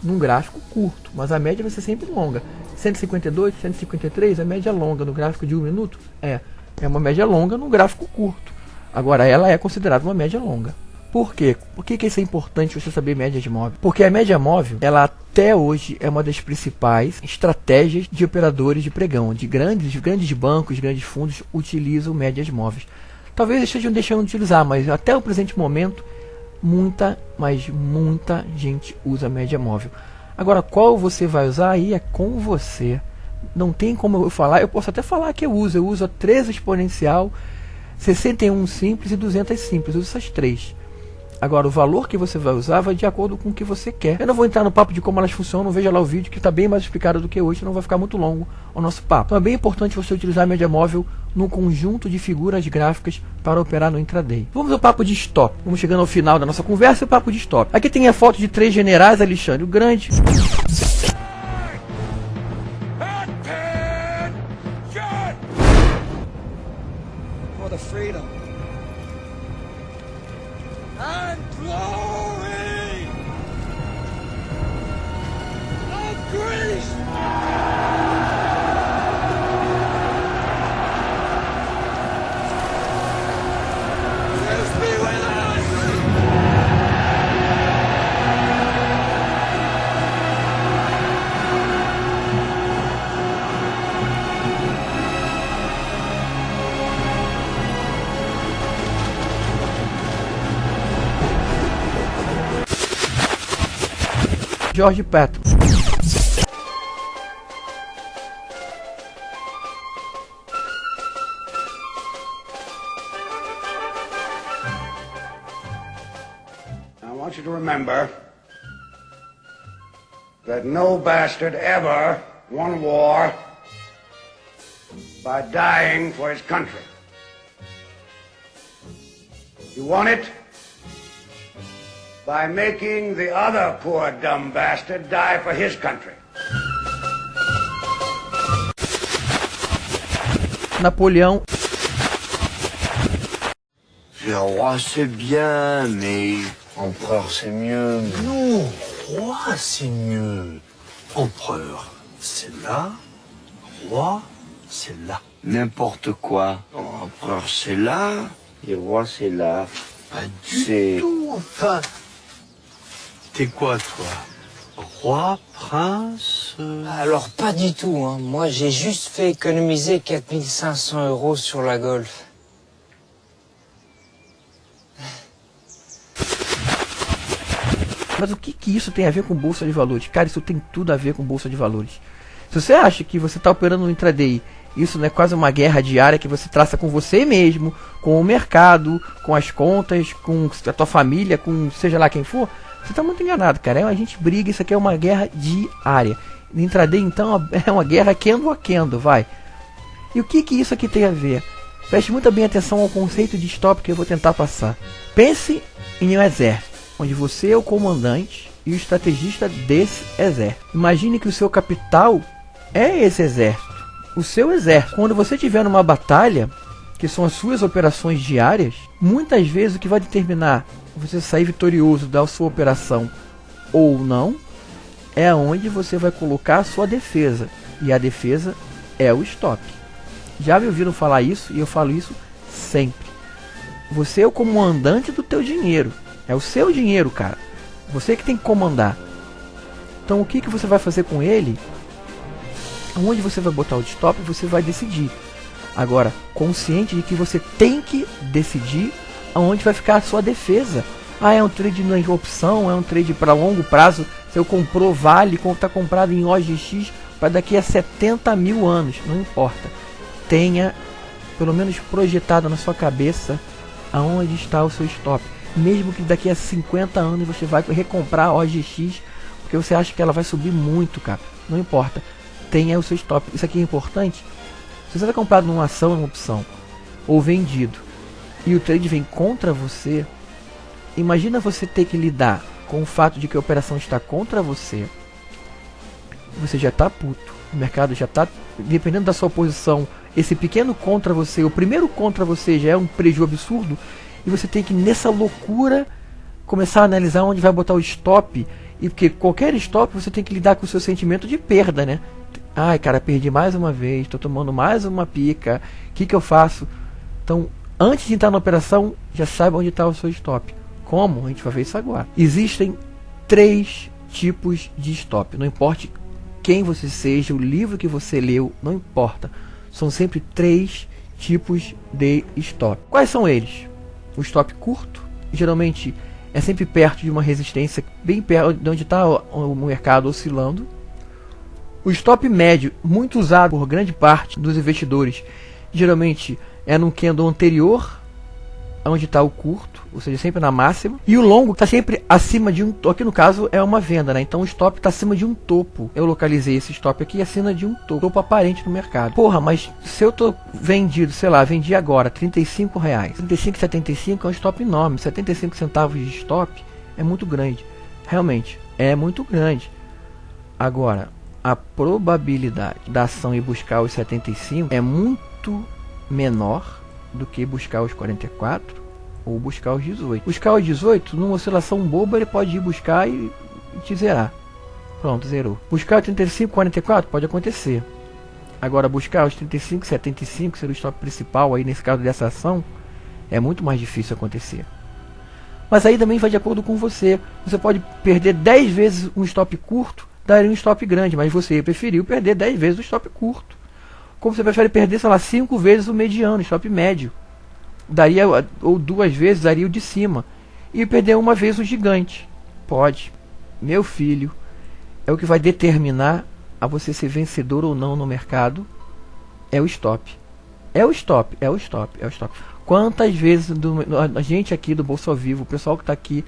num gráfico curto, mas a média vai ser sempre longa. 152, 153, a média longa no gráfico de 1 minuto? É uma média longa num gráfico curto. Agora, ela é considerada uma média longa. Por quê? Por que isso é importante você saber médias móveis? Porque a média móvel, ela até hoje é uma das principais estratégias de operadores de pregão. De grandes bancos, grandes fundos utilizam médias móveis. Talvez estejam deixando de utilizar, mas até o presente momento, muita gente usa média móvel. Agora, qual você vai usar aí é com você. Não tem como eu falar, eu posso até falar que eu uso a 13 exponencial, 61 simples e 200 simples, eu uso essas três. Agora, o valor que você vai usar vai de acordo com o que você quer. Eu não vou entrar no papo de como elas funcionam, veja lá o vídeo que está bem mais explicado do que hoje, senão vai ficar muito longo o nosso papo. Então é bem importante você utilizar a média móvel num conjunto de figuras gráficas para operar no intraday. Vamos ao papo de stop. Vamos chegando ao final da nossa conversa e o papo de stop. Aqui tem a foto de 3 generais, Alexandre o Grande. For the freedom and glory of Greece! Yes, be with us! George Patton. I want you to remember that no bastard ever won war by dying for his country. You won it by making the other poor dumb bastard die for his country. Napoleão. Le roi c'est bien, mais empereur c'est mieux. Non, roi c'est mieux. Empereur c'est là, roi c'est là. N'importe quoi. Empereur c'est là, et roi c'est là. Pas du tout, enfin. T'es quoi, toi? Roi, prince Alors, pas du tout, hein. Moi, j'ai juste fait économiser 4500 € sur la Golf. Mas o que isso tem a ver com bolsa de valores? Cara, isso tem tudo a ver com bolsa de valores. Se você acha que você está operando no intraday, isso não é quase uma guerra diária que você traça com você mesmo, com o mercado, com as contas, com a tua família, com seja lá quem for, você está muito enganado, cara. A gente briga, isso aqui é uma guerra diária. No intraday, então, é uma guerra candle a candle, vai. E o que isso aqui tem a ver? Preste muito bem atenção ao conceito de stop que eu vou tentar passar. Pense em um exército, onde você é o comandante e o estrategista desse exército. Imagine que o seu capital é esse exército. O seu exército. Quando você estiver numa batalha, que são as suas operações diárias, muitas vezes o que vai determinar você sair vitorioso da sua operação ou não, é onde você vai colocar a sua defesa. E a defesa é o stop. Já me ouviram falar isso e eu falo isso sempre. Você é o comandante do teu dinheiro. É o seu dinheiro, cara. Você que tem que comandar. Então o que você vai fazer com ele? Onde você vai botar o stop, você vai decidir. Agora, consciente de que você tem que decidir aonde vai ficar a sua defesa. Ah, é um trade na opção, é um trade para longo prazo. Se eu comprou vale, está comprado em OGX para daqui a 70 mil anos. Não importa. Tenha pelo menos projetado na sua cabeça aonde está o seu stop. Mesmo que daqui a 50 anos você vai recomprar a OGX porque você acha que ela vai subir muito, cara. Não importa. Tenha o seu stop. Isso aqui é importante. Se você está comprado numa ação, numa opção, ou vendido, e o trade vem contra você, imagina você ter que lidar com o fato de que a operação está contra você. Você já está puto. O mercado já está, dependendo da sua posição esse pequeno contra você, o primeiro contra você já é um prejuízo absurdo, e você tem que, nessa loucura, começar a analisar onde vai botar o stop, e porque qualquer stop você tem que lidar com o seu sentimento de perda, né? Ai, cara, perdi mais uma vez, estou tomando mais uma pica, o que eu faço? Então, antes de entrar na operação, já saiba onde está o seu stop. Como? A gente vai ver isso agora. Existem 3 tipos de stop, não importa quem você seja, o livro que você leu, não importa. São sempre 3 tipos de stop. Quais são eles? O stop curto, geralmente é sempre perto de uma resistência, bem perto de onde está o mercado oscilando. O stop médio, muito usado por grande parte dos investidores, geralmente é no candle anterior onde está o curto, ou seja, sempre na máxima. E o longo está sempre acima de um, aqui no caso é uma venda, né? Então o stop está acima de um topo. Eu localizei esse stop aqui acima de um topo aparente no mercado. Porra, mas se eu tô vendido, sei lá, vendi agora R$35, 35,75 é um stop enorme. 75 centavos de stop é muito grande, realmente é muito grande. Agora, a probabilidade da ação ir buscar os 75 é muito menor do que buscar os 44 ou buscar os 18. Buscar os 18, numa oscilação boba, ele pode ir buscar e te zerar. Pronto, zerou. Buscar os 35, 44 pode acontecer. Agora, buscar os 35, 75, ser o stop principal aí nesse caso dessa ação, é muito mais difícil acontecer. Mas aí também vai de acordo com você. Você pode perder 10 vezes um stop curto, daria um stop grande, mas você preferiu perder 10 vezes o stop curto. Como você prefere perder, sei lá, 5 vezes o mediano, stop médio. Daria, ou 2 vezes, daria o de cima. E perder uma vez o gigante. Pode. Meu filho, é o que vai determinar a você ser vencedor ou não no mercado. É o stop. É o stop, é o stop, é o stop. Quantas vezes a gente aqui do Bolsa ao Vivo, o pessoal que está aqui,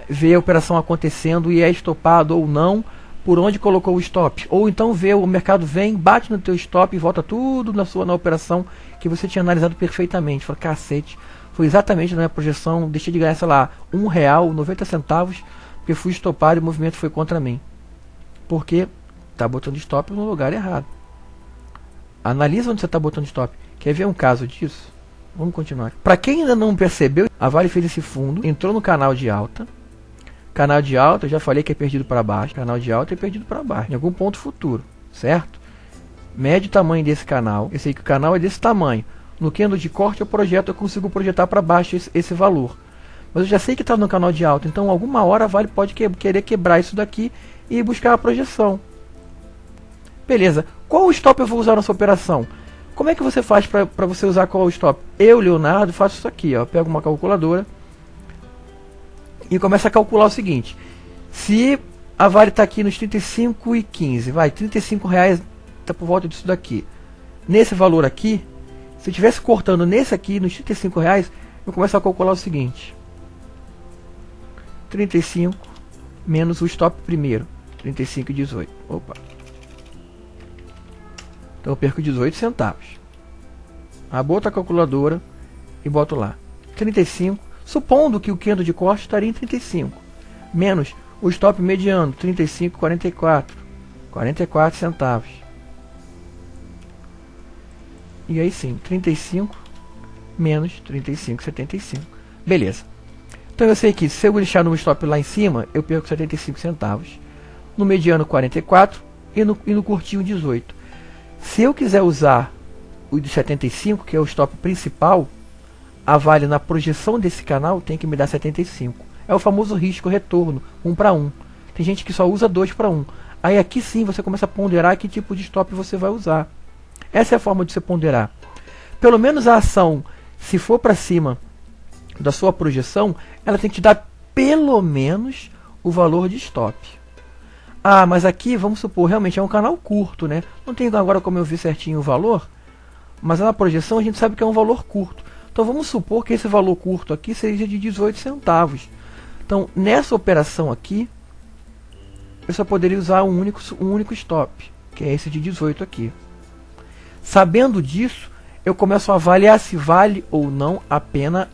vê a operação acontecendo e é estopado ou não, por onde colocou o stop, ou então vê o mercado vem, bate no teu stop e volta tudo na operação que você tinha analisado perfeitamente. Fala, cacete, foi exatamente na minha projeção, deixei de ganhar, sei lá, R$1,90, porque fui estopado e o movimento foi contra mim. Porque tá botando stop no lugar errado. Analisa onde você está botando stop. Quer ver um caso disso? Vamos continuar. Para quem ainda não percebeu, a Vale fez esse fundo, entrou no canal de alta. Canal de alta, eu já falei que é perdido para baixo. Canal de alta é perdido para baixo, em algum ponto futuro, certo? Mede o tamanho desse canal. Eu sei que o canal é desse tamanho. No candle de corte eu projeto, eu consigo projetar para baixo esse valor. Mas eu já sei que está no canal de alta, então alguma hora a Vale pode querer quebrar isso daqui e buscar a projeção. Beleza. Qual stop eu vou usar nessa operação? Como é que você faz para você usar qual stop? Eu, Leonardo, faço isso aqui, ó. Pego uma calculadora e começa a calcular o seguinte: se a Vale está aqui nos 35,15, vai, R$35 está por volta disso daqui. Nesse valor aqui, se eu estivesse cortando nesse aqui, nos R$35, eu começo a calcular o seguinte: 35 menos o stop primeiro, 35,18. Opa. Então eu perco 18 centavos. Boto a calculadora e boto lá 35, supondo que o candle de corte estaria em 35, menos o stop mediano, 35,44, 44 centavos. E aí sim, 35 menos 35,75. Beleza. Então eu sei que se eu deixar no stop lá em cima, eu perco 75 centavos. No mediano 44 e no curtinho 18. Se eu quiser usar o de 75, que é o stop principal, a Vale na projeção desse canal tem que me dar 75. É o famoso risco retorno, 1 para 1. Tem gente que só usa 2 para 1. Aí aqui sim você começa a ponderar que tipo de stop você vai usar. Essa é a forma de você ponderar. Pelo menos a ação, se for para cima da sua projeção, ela tem que te dar pelo menos o valor de stop. Ah, mas aqui, vamos supor, realmente é um canal curto, né? Não tem agora como eu ver certinho o valor, mas na projeção a gente sabe que é um valor curto. Então vamos supor que esse valor curto aqui seja de 18 centavos. Então, nessa operação aqui, eu só poderia usar um único stop, que é esse de 18 aqui. Sabendo disso, eu começo a avaliar se vale ou não a pena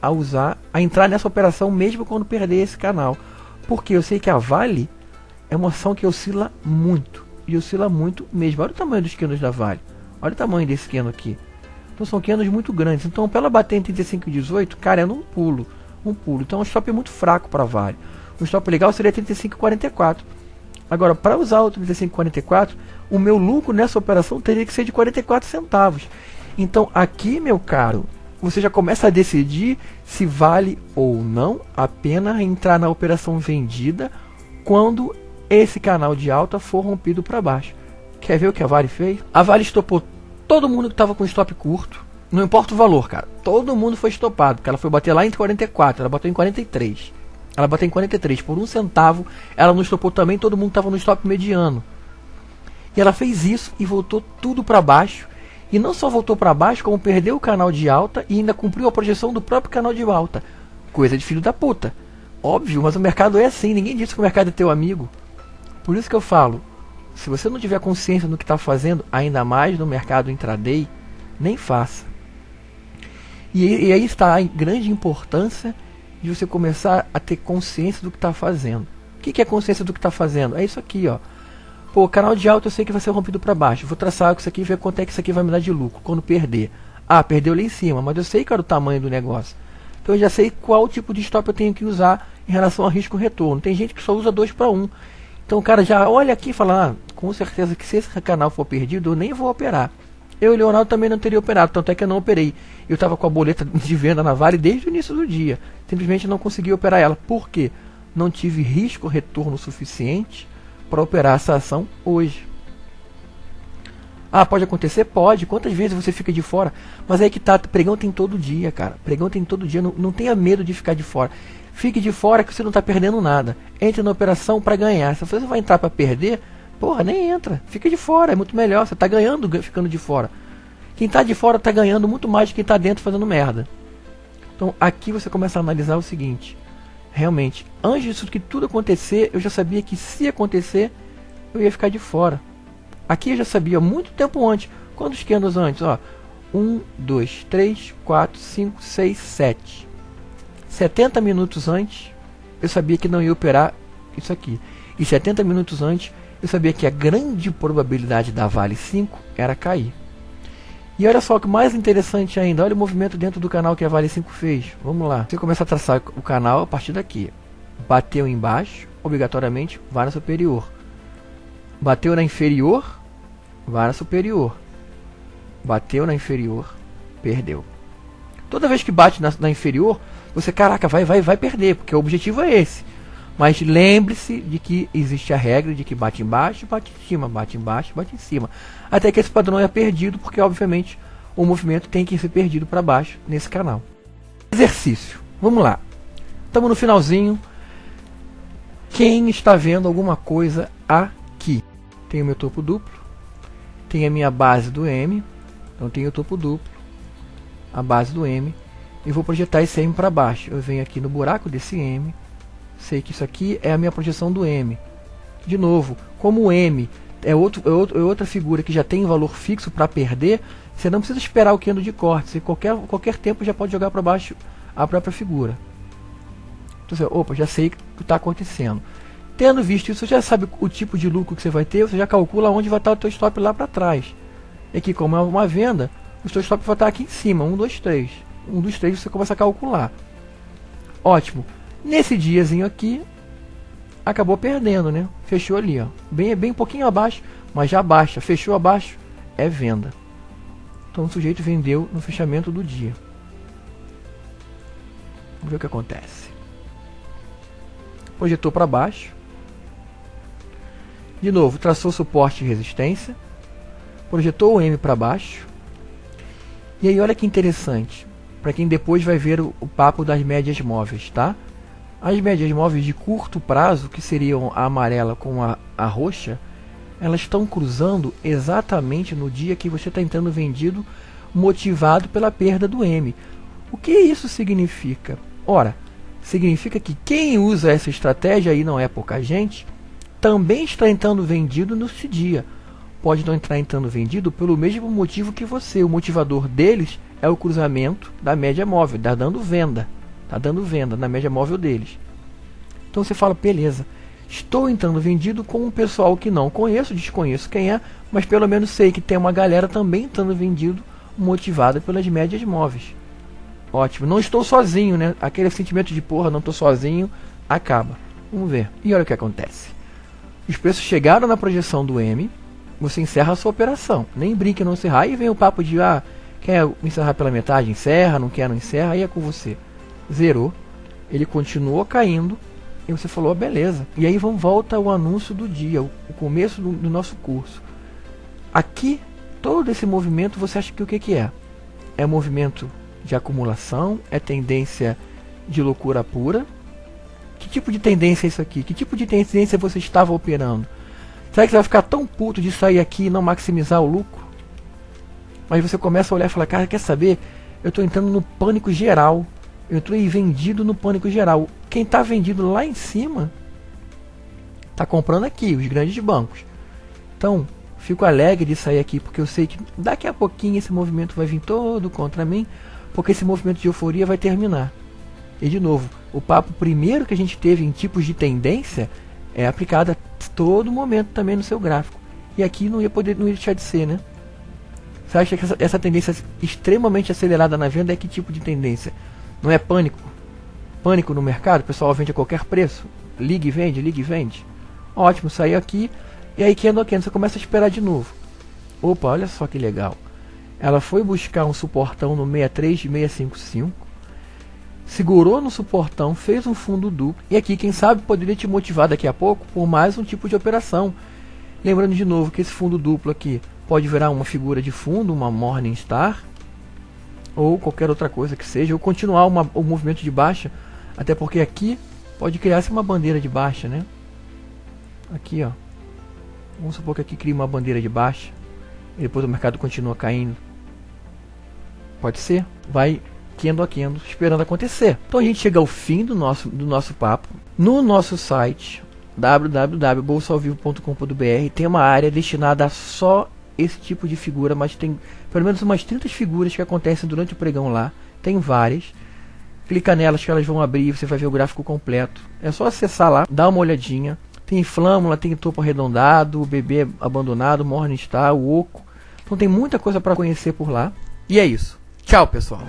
a entrar nessa operação mesmo quando perder esse canal. Porque eu sei que a Vale é uma ação que oscila muito. E oscila muito mesmo. Olha o tamanho dos candles da Vale. Olha o tamanho desse candle aqui. Então são canos muito grandes. Então para ela bater em 35,18, cara, é num pulo. Então é um stop muito fraco para Vale. O stop legal seria 35,44. Agora, para usar o 35,44, o meu lucro nessa operação teria que ser de 44 centavos. Então aqui, meu caro, você já começa a decidir se vale ou não a pena entrar na operação vendida quando esse canal de alta for rompido para baixo. Quer ver o que a Vale fez? A Vale estopou todo mundo que estava com stop curto. Não importa o valor, cara. Todo mundo foi estopado, porque ela foi bater lá em 44, ela bateu em 43. Ela bateu em 43 por 1 centavo. Ela não estopou também, todo mundo estava no stop mediano. E ela fez isso e voltou tudo para baixo. E não só voltou para baixo, como perdeu o canal de alta e ainda cumpriu a projeção do próprio canal de alta. Coisa de filho da puta. Óbvio, mas o mercado é assim. Ninguém disse que o mercado é teu amigo. Por isso que eu falo, se você não tiver consciência do que está fazendo, ainda mais no mercado intraday, nem faça. E aí está a grande importância de você começar a ter consciência do que está fazendo. O que é consciência do que está fazendo? É isso aqui, ó. Pô, canal de alta eu sei que vai ser rompido para baixo. Vou traçar isso aqui e ver quanto é que isso aqui vai me dar de lucro quando perder. Ah, perdeu lá em cima, mas eu sei qual é o tamanho do negócio. Então eu já sei qual tipo de stop eu tenho que usar em relação a risco-retorno. Tem gente que só usa 2 para 1. Então o cara já olha aqui e fala, com certeza que se esse canal for perdido, eu nem vou operar. Eu e o Leonardo também não teria operado, tanto é que eu não operei. Eu estava com a boleta de venda na Vale desde o início do dia. Simplesmente não consegui operar ela. Por quê? Não tive risco-retorno suficiente para operar essa ação hoje. Ah, pode acontecer? Pode. Quantas vezes você fica de fora? Mas aí que tá, pregão tem todo dia, cara. Pregão tem todo dia, não tenha medo de ficar de fora. Fique de fora que você não está perdendo nada. Entre na operação para ganhar. Se você vai entrar para perder, porra, nem entra. Fica de fora, é muito melhor. Você está ganhando ficando de fora. Quem está de fora está ganhando muito mais do que quem está dentro fazendo merda. Então aqui você começa a analisar o seguinte. Realmente, antes disso que tudo acontecer, eu já sabia que se acontecer, eu ia ficar de fora. Aqui eu já sabia muito tempo antes. Quantos candles antes? Ó, 1, 2, 3, 4, 5, 6, 7. 70 minutos antes, eu sabia que não ia operar isso aqui. E 70 minutos antes, eu sabia que a grande probabilidade da Vale 5 era cair. E olha só o que mais interessante ainda, olha o movimento dentro do canal que a Vale 5 fez. Vamos lá, você começa a traçar o canal a partir daqui. Bateu embaixo, obrigatoriamente vai na superior. Bateu na inferior, vai na superior. Bateu na inferior, perdeu. Toda vez que bate na inferior, você, caraca, vai perder, porque o objetivo é esse. Mas lembre-se de que existe a regra de que bate embaixo, bate em cima, bate embaixo, bate em cima. Até que esse padrão é perdido, porque obviamente o movimento tem que ser perdido para baixo nesse canal. Exercício. Vamos lá. Estamos no finalzinho. Quem está vendo alguma coisa aqui? Tem o meu topo duplo. Tem a minha base do M. Então tem o topo duplo. A base do M. E vou projetar esse M para baixo. Eu venho aqui no buraco desse M. Sei que isso aqui é a minha projeção do M. De novo, como o M é outra figura que já tem valor fixo para perder, você não precisa esperar o candle de corte. Você qualquer tempo já pode jogar para baixo a própria figura. Então você, opa, já sei o que está acontecendo. Tendo visto isso, você já sabe o tipo de lucro que você vai ter, você já calcula onde vai estar o teu stop lá para trás. E aqui, como é uma venda, o teu stop vai estar aqui em cima, 1, 2, 3. 1 dos 3 você começa a calcular. Ótimo. Nesse diazinho aqui, acabou perdendo, né? Fechou ali, ó. Bem um pouquinho abaixo, mas já baixa. Fechou abaixo, é venda. Então o sujeito vendeu no fechamento do dia. Vamos ver o que acontece. Projetou para baixo. De novo, traçou suporte e resistência. Projetou o M para baixo. E aí olha que interessante. Para quem depois vai ver o papo das médias móveis, tá? As médias móveis de curto prazo, que seriam a amarela com a roxa, elas estão cruzando exatamente no dia que você está entrando vendido, motivado pela perda do M. O que isso significa? Ora, significa que quem usa essa estratégia, e não é pouca gente, também está entrando vendido nesse dia. Pode não estar entrando vendido pelo mesmo motivo que você. O motivador deles é o cruzamento da média móvel, está dando venda. Está dando venda na média móvel deles. Então você fala, beleza, estou entrando vendido com um pessoal que não conheço, desconheço quem é, mas pelo menos sei que tem uma galera também entrando vendido, motivada pelas médias móveis. Ótimo, não estou sozinho, né? Aquele sentimento de porra, não estou sozinho, acaba. Vamos ver. E olha o que acontece. Os preços chegaram na projeção do M, você encerra a sua operação. Nem brinque em não encerrar. Aí vem o papo de, quer encerrar pela metade? Encerra, não quer, não encerra. Aí é com você. Zerou. Ele continuou caindo. E você falou, beleza. E aí volta o anúncio do dia, o começo do nosso curso. Aqui, todo esse movimento, você acha que o que é? É movimento de acumulação? É tendência de loucura pura? Que tipo de tendência é isso aqui? Que tipo de tendência você estava operando? Será que você vai ficar tão puto de sair aqui e não maximizar o lucro? Mas você começa a olhar e falar, cara, quer saber? Eu estou entrando no pânico geral. Eu estou vendido no pânico geral. Quem está vendido lá em cima está comprando aqui, os grandes bancos. Então, fico alegre de sair aqui, porque eu sei que daqui a pouquinho esse movimento vai vir todo contra mim, porque esse movimento de euforia vai terminar. E de novo, o papo primeiro que a gente teve em tipos de tendência é aplicado a todo momento também no seu gráfico. E aqui não ia deixar de ser, né? Você acha que essa tendência extremamente acelerada na venda é que tipo de tendência? Não é pânico? Pânico no mercado? O pessoal vende a qualquer preço? Liga e vende, liga e vende. Ótimo, saiu aqui. E aí, candle, você começa a esperar de novo. Opa, olha só que legal. Ela foi buscar um suportão no 63,655. Segurou no suportão, fez um fundo duplo. E aqui, quem sabe, poderia te motivar daqui a pouco por mais um tipo de operação. Lembrando de novo que esse fundo duplo aqui pode virar uma figura de fundo, uma Morningstar, ou qualquer outra coisa que seja, ou continuar o movimento de baixa, até porque aqui pode criar-se uma bandeira de baixa, né? Aqui, ó. Vamos supor que aqui cria uma bandeira de baixa, e depois o mercado continua caindo. Pode ser? Vai candle a candle, esperando acontecer. Então a gente chega ao fim do nosso papo. No nosso site, www.bolsaalvivo.com.br, tem uma área destinada a só esse tipo de figura, mas tem pelo menos umas 30 figuras que acontecem durante o pregão lá. Tem várias. Clica nelas que elas vão abrir e você vai ver o gráfico completo. É só acessar lá, dar uma olhadinha. Tem flâmula, tem topo arredondado, o bebê abandonado, Morningstar, o oco. Então tem muita coisa para conhecer por lá. E é isso. Tchau, pessoal.